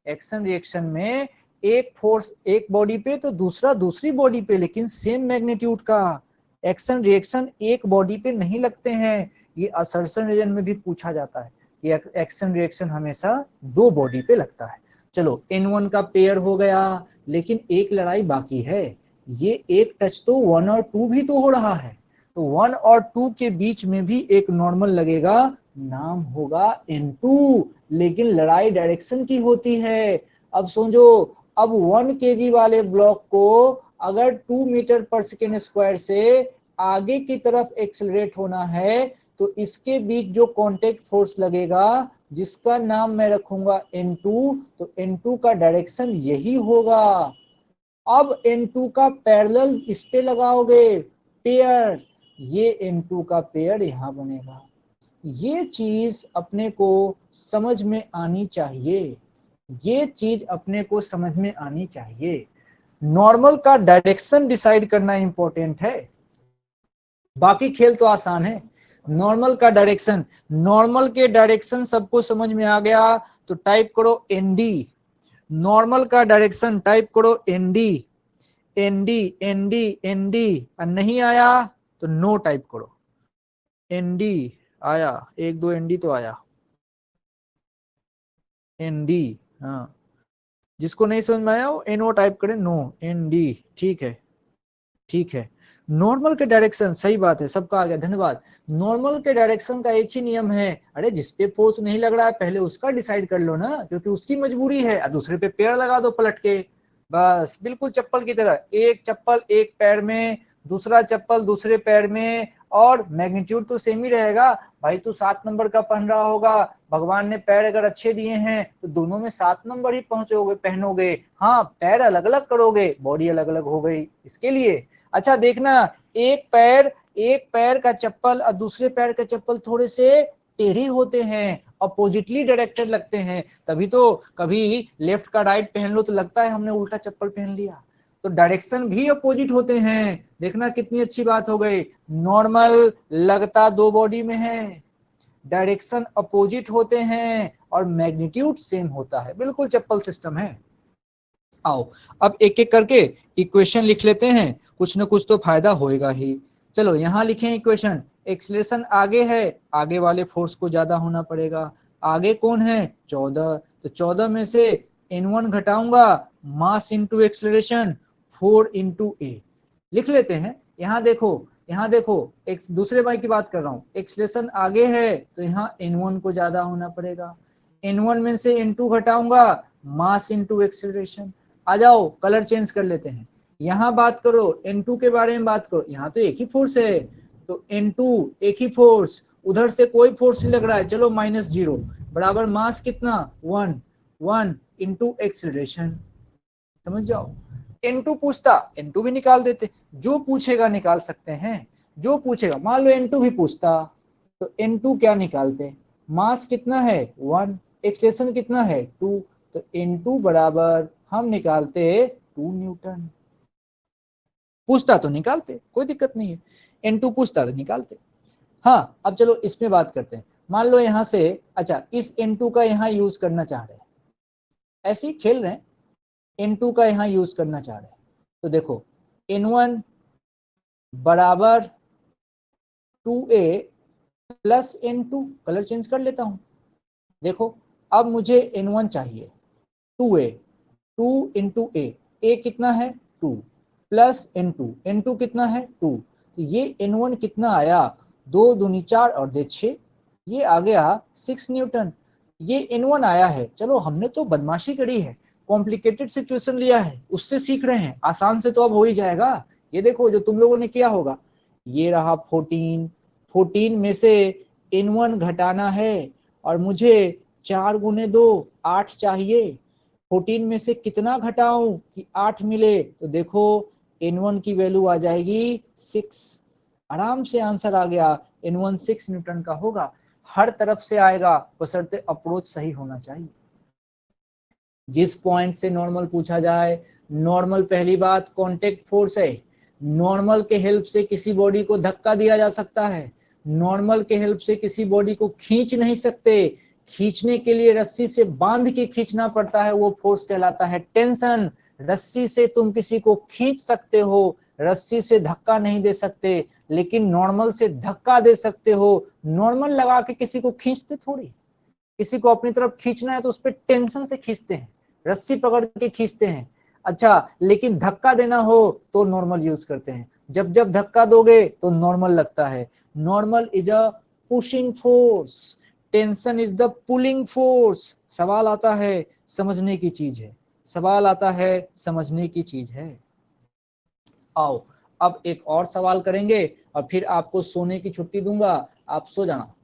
एक्शन रिएक्शन में एक फोर्स एक बॉडी पे तो दूसरा दूसरी बॉडी पे, लेकिन सेम मैग्नीट्यूड का। एक्शन रिएक्शन एक बॉडी पे नहीं लगते हैं, ये असर्शन रीजन में भी पूछा जाता है कि एक्शन रिएक्शन हमेशा 2 बॉडी पे लगता है। चलो N1 का पेयर हो गया, लेकिन एक लड़ाई बाकी है। ये एक टच तो 1 और 2 भी तो हो रहा है, तो 1 और 2 के बीच में भी एक नॉर्मल लगेगा, नाम होगा N2, लेकिन लड़ाई डायरेक्शन की होती है। अब समझो, अब 1 kg वाले ब्लॉक को अगर 2 मीटर पर सेकेंड स्क्वायर से आगे की तरफ एक्सेलरेट होना है, तो इसके बीच जो कांटेक्ट फोर्स लगेगा, जिसका नाम मैं रखूंगा N2, तो N2 का डायरेक्शन यही होगा। अब N2 का पैरेलल इस पे लगाओगे पेयर, ये N2 का पेयर यहां बनेगा। ये चीज अपने को समझ में आनी चाहिए, ये चीज अपने को समझ में आनी चाहिए। नॉर्मल का डायरेक्शन डिसाइड करना इंपॉर्टेंट है, बाकी खेल तो आसान है। नॉर्मल का डायरेक्शन, नॉर्मल के डायरेक्शन सबको समझ में आ गया तो टाइप करो ND। नॉर्मल का डायरेक्शन टाइप करो ND, ND ND ND। और नहीं आया तो नो टाइप करो। ND आया, 1 2 ND तो आया, ND। हाँ, जिसको नहीं समझ में आया वो NO टाइप करे, नो ND। ठीक है, ठीक है। नॉर्मल के डायरेक्शन, सही बात है, सबका आ गया, धन्यवाद। नॉर्मल के डायरेक्शन का एक ही नियम है, अरे जिस पे फोर्स नहीं लग रहा है पहले उसका डिसाइड कर लो ना, क्योंकि उसकी मजबूरी है, दूसरे पे पेड़ लगा दो पलट के, बस बिल्कुल चप्पल की तरह, एक चप्पल एक पैर में, दूसरा चप्पल दूसरे पैर में, और मैग्नीट्यूड तो सेम ही रहेगा। भाई तू 7 नंबर का पहन रहा होगा, भगवान ने पैर अगर अच्छे दिए हैं तो दोनों में 7 नंबर ही पहुंचोगे, पहनोगे। हाँ, पैर अलग अलग करोगे, बॉडी अलग अलग हो गई इसके लिए। अच्छा देखना, एक पैर का चप्पल और दूसरे पैर का चप्पल थोड़े से टेढ़े होते हैं, अपोजिटली डायरेक्टेड लगते हैं, तभी तो कभी लेफ्ट का राइट पहन लो तो लगता है हमने उल्टा चप्पल पहन लिया। तो डायरेक्शन भी अपोजिट होते हैं, देखना कितनी अच्छी बात हो गई। नॉर्मल लगता 2 बॉडी में है, डायरेक्शन अपोजिट होते हैं, और मैग्नीट्यूड सेम होता है, बिल्कुल चप्पल सिस्टम है। आओ अब एक एक करके इक्वेशन लिख लेते हैं, कुछ ना कुछ तो फायदा होएगा ही। चलो यहां लिखें इक्वेशन, एक्सेलरेशन आगे है, आगे वाले फोर्स को ज्यादा होना पड़ेगा। आगे कौन है? 14, तो 14 में से N1 घटाऊंगा, mass into acceleration 4 into a. लिख लेते हैं। यहाँ देखो, यहाँ देखो, एक दूसरे बाई की बात कर रहा हूँ, एक्सेलरेशन आगे है तो यहाँ N1 को ज्यादा होना पड़ेगा। N1 में से N2 घटाऊंगा, मास इंटू एक्सेलरेशन। आ जाओ कलर चेंज कर लेते हैं। यहां बात करो N2 के बारे में बात करो, यहां तो एक ही फोर्स है, तो N2 एक ही फोर्स, उधर से कोई फोर्स नहीं लग रहा है, चलो -0 बराबर मास कितना 1 इंटू एक्सेलरेशन। समझ जाओ। N2 पूछता, N2 भी निकाल देते, जो पूछेगा निकाल सकते हैं, जो पूछेगा। मान लो N2 भी पूछता तो N2 क्या निकालते, मास कितना है 1, एक्सेलरेशन कितना है 2, तो N2 बराबर हम निकालते 2 न्यूटन। पूछता तो निकालते, कोई दिक्कत नहीं है, N2 पूछता तो निकालते। हाँ अब चलो इसमें बात करते हैं। मान लो यहां से, अच्छा इस N2 का यहां यूज करना चाह रहे हैं, ऐसे ही खेल रहे हैं, N2 का यहां यूज करना चाह रहे हैं, तो देखो N1 बराबर 2a plus N2, colour change कर लेता हूं। देखो अब मुझे N1 चाहिए 2a, 2 इंटू ए कितना है 2 प्लस N2 कितना है 2, तो ये N1 कितना आया 2 दूनी 4 और दे 6, ये आ गया 6 न्यूटन। ये N1 आया है, चलो हमने तो बदमाशी करी है, कॉम्प्लिकेटेड सिचुएशन लिया है, उससे सीख रहे हैं, आसान से तो अब हो ही जाएगा। ये देखो जो तुम लोगों ने किया होगा, ये रहा 14 में से N1 घटाना है और मुझे 4 गुने 2 8 चाहिए, 14 में से कितना घटाऊं कि 8 मिले, तो देखो N1 की वैल्यू आ जाएगी 6, आराम से आंसर आ गया, N1 6 न्यूटन का होगा। हर तरफ से आएगा बशर्ते अप्रोच सही होना चाहिए। जिस पॉइंट से नॉर्मल पूछा जाए, नॉर्मल पहली बात कांटेक्ट फोर्स है, नॉर्मल के हेल्प से किसी बॉडी को धक्का दिया जा सकता है, नॉर्मल के हेल्प से किसी बॉडी को खींच नहीं सकते, खींचने के लिए रस्सी से बांध के खींचना पड़ता है, वो फोर्स कहलाता है टेंशन। रस्सी से तुम किसी को खींच सकते हो, रस्सी से धक्का नहीं दे सकते, लेकिन नॉर्मल से धक्का दे सकते हो। नॉर्मल लगा के किसी को खींचते थोड़ी, किसी को अपनी तरफ खींचना है तो उस पर टेंशन से खींचते हैं, रस्सी पकड़ के खींचते हैं। अच्छा लेकिन धक्का देना हो तो नॉर्मल यूज करते हैं, जब जब धक्का दोगे तो नॉर्मल लगता है। Normal is a pushing force, tension is the pulling force. सवाल आता है समझने की चीज है, सवाल आता है समझने की चीज है। आओ अब एक और सवाल करेंगे और फिर आपको सोने की छुट्टी दूंगा, आप सो जाना।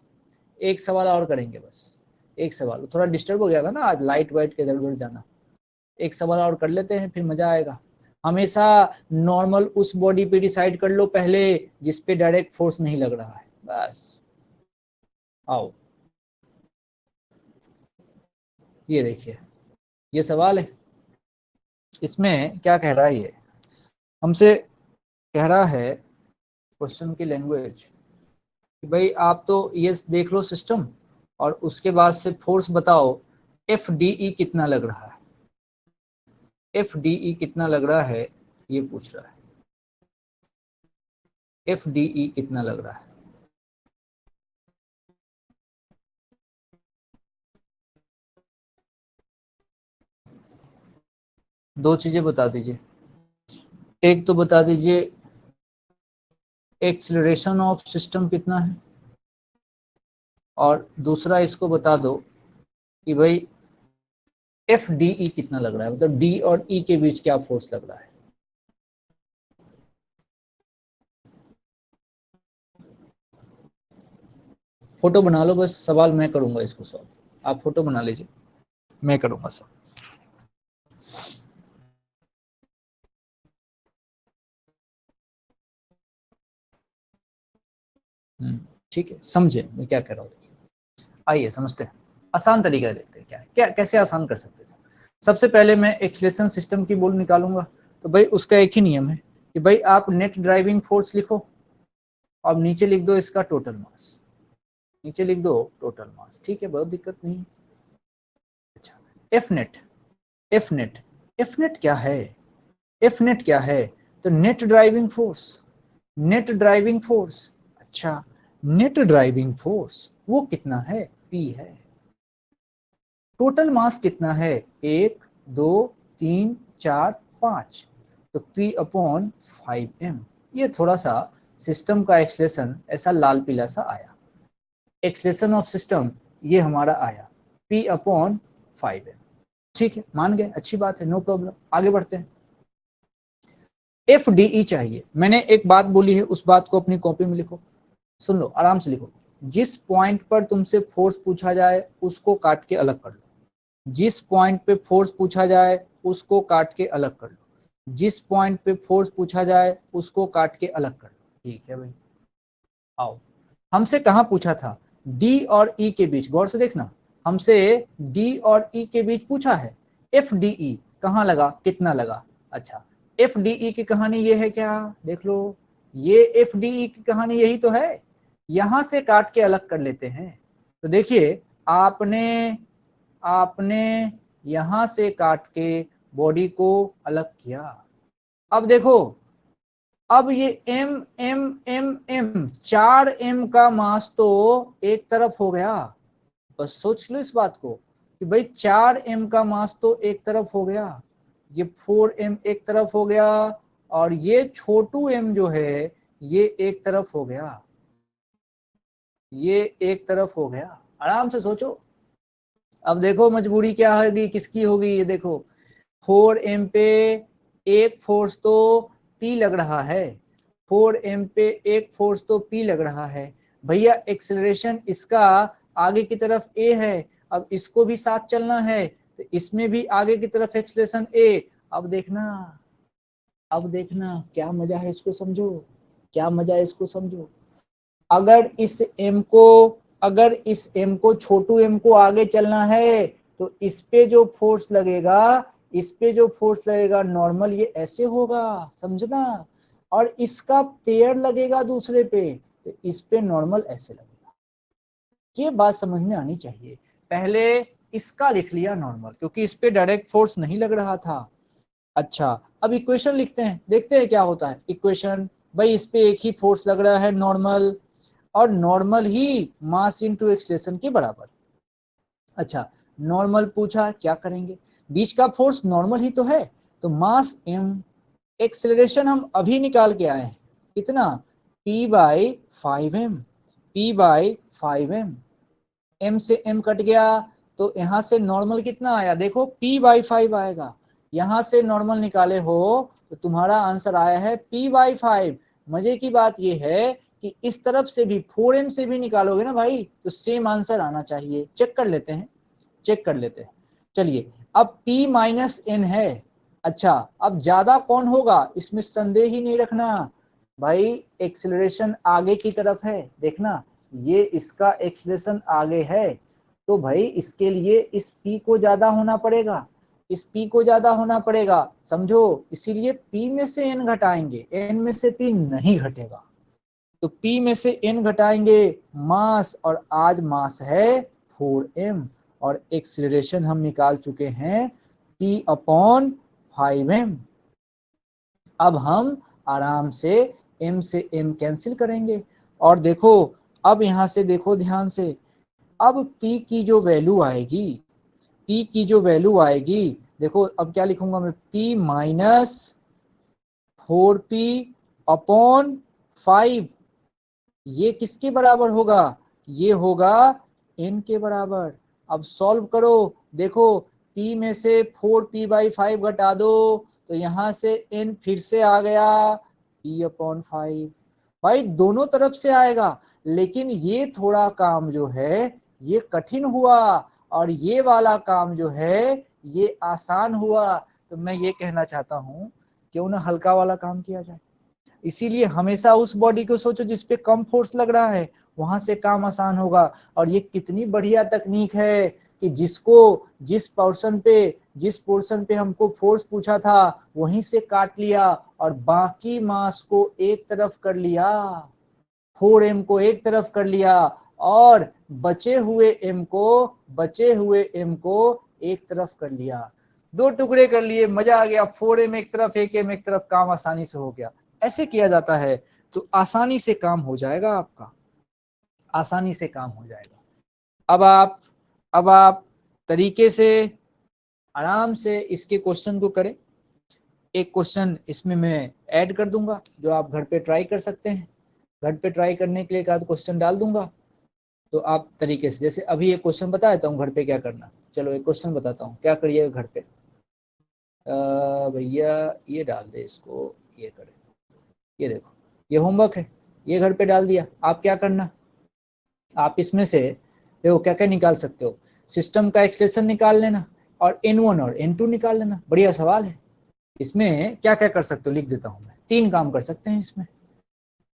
एक सवाल और करेंगे बस, एक सवाल, थोड़ा डिस्टर्ब हो गया था ना आज, लाइट वाइट के इधर उधर जाना। एक सवाल और कर लेते हैं फिर मजा आएगा। हमेशा नॉर्मल उस बॉडी पे डिसाइड कर लो पहले जिस पे डायरेक्ट फोर्स नहीं लग रहा है, बस। आओ ये देखिए, ये सवाल है, इसमें क्या कह रहा है, ये हमसे कह रहा है क्वेश्चन की लैंग्वेज, भाई आप तो ये देख लो सिस्टम और उसके बाद से फोर्स बताओ FDE कितना लग रहा है, FDE कितना लग रहा है ये पूछ रहा है, FDE कितना लग रहा है। दो चीजें बता दीजिए, एक तो बता दीजिए एक्सीलरेशन ऑफ सिस्टम कितना है, और दूसरा इसको बता दो कि भाई FDE कितना लग रहा है, मतलब D और E के बीच क्या फोर्स लग रहा है। फोटो बना लो बस, सवाल मैं करूंगा इसको सॉल्व, आप फोटो बना लीजिए, मैं करूंगा सॉल्व। ठीक है, समझे मैं क्या कह रहा हूँ। आइए समझते हैं, आसान तरीका देखते हैं क्या है, क्या कैसे आसान कर सकते हैं। सबसे पहले मैं एक्सीलरेशन सिस्टम की बोल निकालूंगा, तो भाई उसका एक ही नियम है कि भाई आप नेट ड्राइविंग फोर्स लिखो और नीचे लिख दो इसका टोटल मास, नीचे लिख दो टोटल मास, ठीक है, बहुत दिक्कत नहीं। अच्छा F net, F net, F net क्या है, एफ नेट क्या है, तो net driving force, net driving force. अच्छा नेट ड्राइविंग फोर्स वो कितना है, P है। टोटल मास कितना है 1 2 3 4 5, तो P अपॉन 5m। ये थोड़ा सा सिस्टम का एक्सलेशन ऐसा लाल पीला सा आया, एक्सलेशन ऑफ सिस्टम ये हमारा आया P/5m। ठीक है, मान गए, अच्छी बात है, नो प्रॉब्लम। आगे बढ़ते हैं। FDE चाहिए। मैंने एक बात बोली है, उस बात को अपनी कॉपी में लिखो, सुन लो, आराम से लिखो। जिस पॉइंट पर तुमसे फोर्स पूछा जाए उसको काट के अलग कर लो। जिस पॉइंट पे फोर्स पूछा जाए उसको काट के अलग कर लो। जिस पॉइंट पे फोर्स पूछा जाए उसको काट के अलग कर लो। ठीक है भाई, आओ। हमसे कहां पूछा था? डी और ई के बीच। गौर से देखना, हमसे डी और ई के बीच पूछा है। FDE कहां लगा, कितना लगा? अच्छा, FDE की कहानी ये है क्या? देख लो, ये FDE की कहानी यही तो है। यहां से काट के अलग कर लेते हैं। तो देखिए, आपने यहां से काट के बॉडी को अलग किया। अब देखो, अब ये M M M M 4M का मास तो एक तरफ हो गया। बस सोच लो इस बात को कि भाई 4M का मास तो एक तरफ हो गया, ये 4M एक तरफ हो गया, और ये छोटू m जो है ये एक तरफ हो गया, ये एक तरफ हो गया। आराम से सोचो। अब देखो मजबूरी क्या होगी, किसकी होगी, ये देखो 4M पे एक फोर्स तो P लग रहा है, 4M पे एक फोर्स तो P लग रहा है भैया। एक्सेलरेशन इसका आगे की तरफ A है, अब इसको भी साथ चलना है तो इसमें भी आगे की तरफ एक्सेलरेशन A। अब देखना क्या मजा है, इसको समझो, क्या मजा है, इसको समझो। अगर इस M को छोटू m को आगे चलना है तो इस पे जो फोर्स लगेगा, नॉर्मल ये ऐसे होगा, समझना, और इसका पेयर लगेगा दूसरे पे तो इस पे नॉर्मल ऐसे लगेगा। ये बात समझ में आनी चाहिए। पहले इसका लिख लिया नॉर्मल, क्योंकि इस पे डायरेक्ट फोर्स नहीं लग रहा था। अच्छा, अब इक्वेशन लिखते हैं, देखते हैं क्या होता है। इक्वेशन, भाई इस पे एक ही फोर्स लग रहा है नॉर्मल, और नॉर्मल ही मास इनटू एक्सेलरेशन के बराबर। अच्छा, नॉर्मल पूछा, क्या करेंगे, बीच का फोर्स नॉर्मल ही तो है, तो मास m, एक्सेलरेशन हम अभी निकाल के आए हैं, कितना, P/5m, P/5m। m से m कट गया तो यहां से नॉर्मल कितना आया, देखो P/5 आएगा। यहां से नॉर्मल निकाले हो तो तुम्हारा आंसर आया है P/5। मजे की बात यह है कि इस तरफ से भी 4M से भी निकालोगे ना भाई तो सेम आंसर आना चाहिए। चेक कर लेते हैं, चलिए। अब P-N है। अच्छा, अब ज्यादा कौन होगा इसमें संदेह ही नहीं रखना भाई, एक्सेलरेशन आगे की तरफ है, देखना ये इसका एक्सेलरेशन आगे है, तो भाई इसके लिए इस P को ज्यादा होना पड़ेगा, इस P को ज्यादा होना पड़ेगा, समझो। इसीलिए P में से N घटाएंगे, N में से P नहीं घटेगा, तो P में से N घटाएंगे मास, और आज मास है 4M, और एक्सीलरेशन हम निकाल चुके हैं P/5M। अब हम आराम से M से M कैंसिल करेंगे, और देखो, अब यहां से देखो ध्यान से, अब P की जो वैल्यू आएगी, देखो अब क्या लिखूंगा मैं, P-4P/5, ये किसके बराबर होगा, ये होगा N के बराबर। अब सॉल्व करो, देखो P में से 4P/5 घटा दो तो यहां से N फिर से आ गया P/5। भाई दोनों तरफ से आएगा, लेकिन ये थोड़ा काम जो है ये कठिन हुआ, और ये वाला काम जो है ये आसान हुआ। तो मैं ये कहना चाहता हूं, क्यों ना हल्का वाला काम किया जाए। इसीलिए हमेशा उस बॉडी को सोचो जिसपे कम फोर्स लग रहा है, वहां से काम आसान होगा। और ये कितनी बढ़िया तकनीक है कि जिस पोर्शन पे हमको फोर्स पूछा था वहीं से काट लिया, और बाकी मास को एक तरफ कर लिया, 4M को एक तरफ कर लिया, और बचे हुए M को एक तरफ कर लिया, दो टुकड़े कर लिए, मजा आ गया। 4M एक तरफ, 1M एक तरफ, काम आसानी से हो गया। ऐसे किया जाता है तो आसानी से काम हो जाएगा आपका, आसानी से काम हो जाएगा। अब आप तरीके से आराम से इसके क्वेश्चन को करें। एक क्वेश्चन इसमें मैं ऐड कर दूंगा जो आप घर पे ट्राई कर सकते हैं, घर पे ट्राई करने के लिए एक आध क्वेश्चन डाल दूंगा, तो आप तरीके से, जैसे अभी एक क्वेश्चन बताता हूँ घर पे क्या करना। चलो एक क्वेश्चन बताता हूँ, क्या करिए घर पे। भैया ये डाल दे इसको, ये करें, ये देखो ये होमवर्क है, ये घर पे डाल दिया। आप क्या करना, आप इसमें से देखो क्या क्या निकाल सकते हो। सिस्टम का एक्सप्रेशन निकाल लेना और N1 और N2 निकाल लेना। बढ़िया सवाल है। इसमें क्या क्या कर सकते हो लिख देता हूं मैं। 3 काम कर सकते हैं इसमें।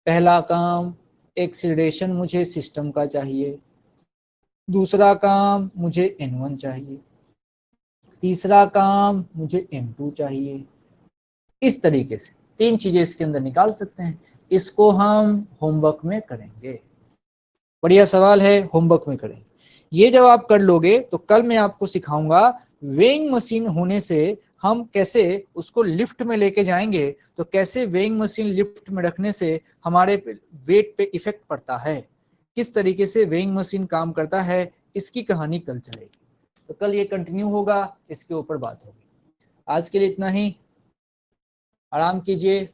पहला काम, एक्सीलरेशन मुझे सिस्टम का चाहिए। दूसरा काम, मुझे N1 चाहिए। तीसरा काम, मुझे M2 चाहिए। इस तरीके से 3 चीजें इसके अंदर निकाल सकते हैं। इसको हम होमवर्क में करेंगे। बढ़िया सवाल है, होमवर्क में करें। ये जब आप कर लोगे तो कल मैं आपको सिखाऊंगा वेइंग मशीन होने से हम कैसे उसको लिफ्ट में लेके जाएंगे। तो कैसे वेइंग मशीन लिफ्ट में रखने से हमारे वेट पे इफेक्ट पड़ता है, किस तरीके से वेइंग मशीन काम करता है, इसकी कहानी कल चलेगी। तो कल ये कंटिन्यू होगा, इसके ऊपर बात होगी। आज के लिए इतना ही। आराम कीजिए,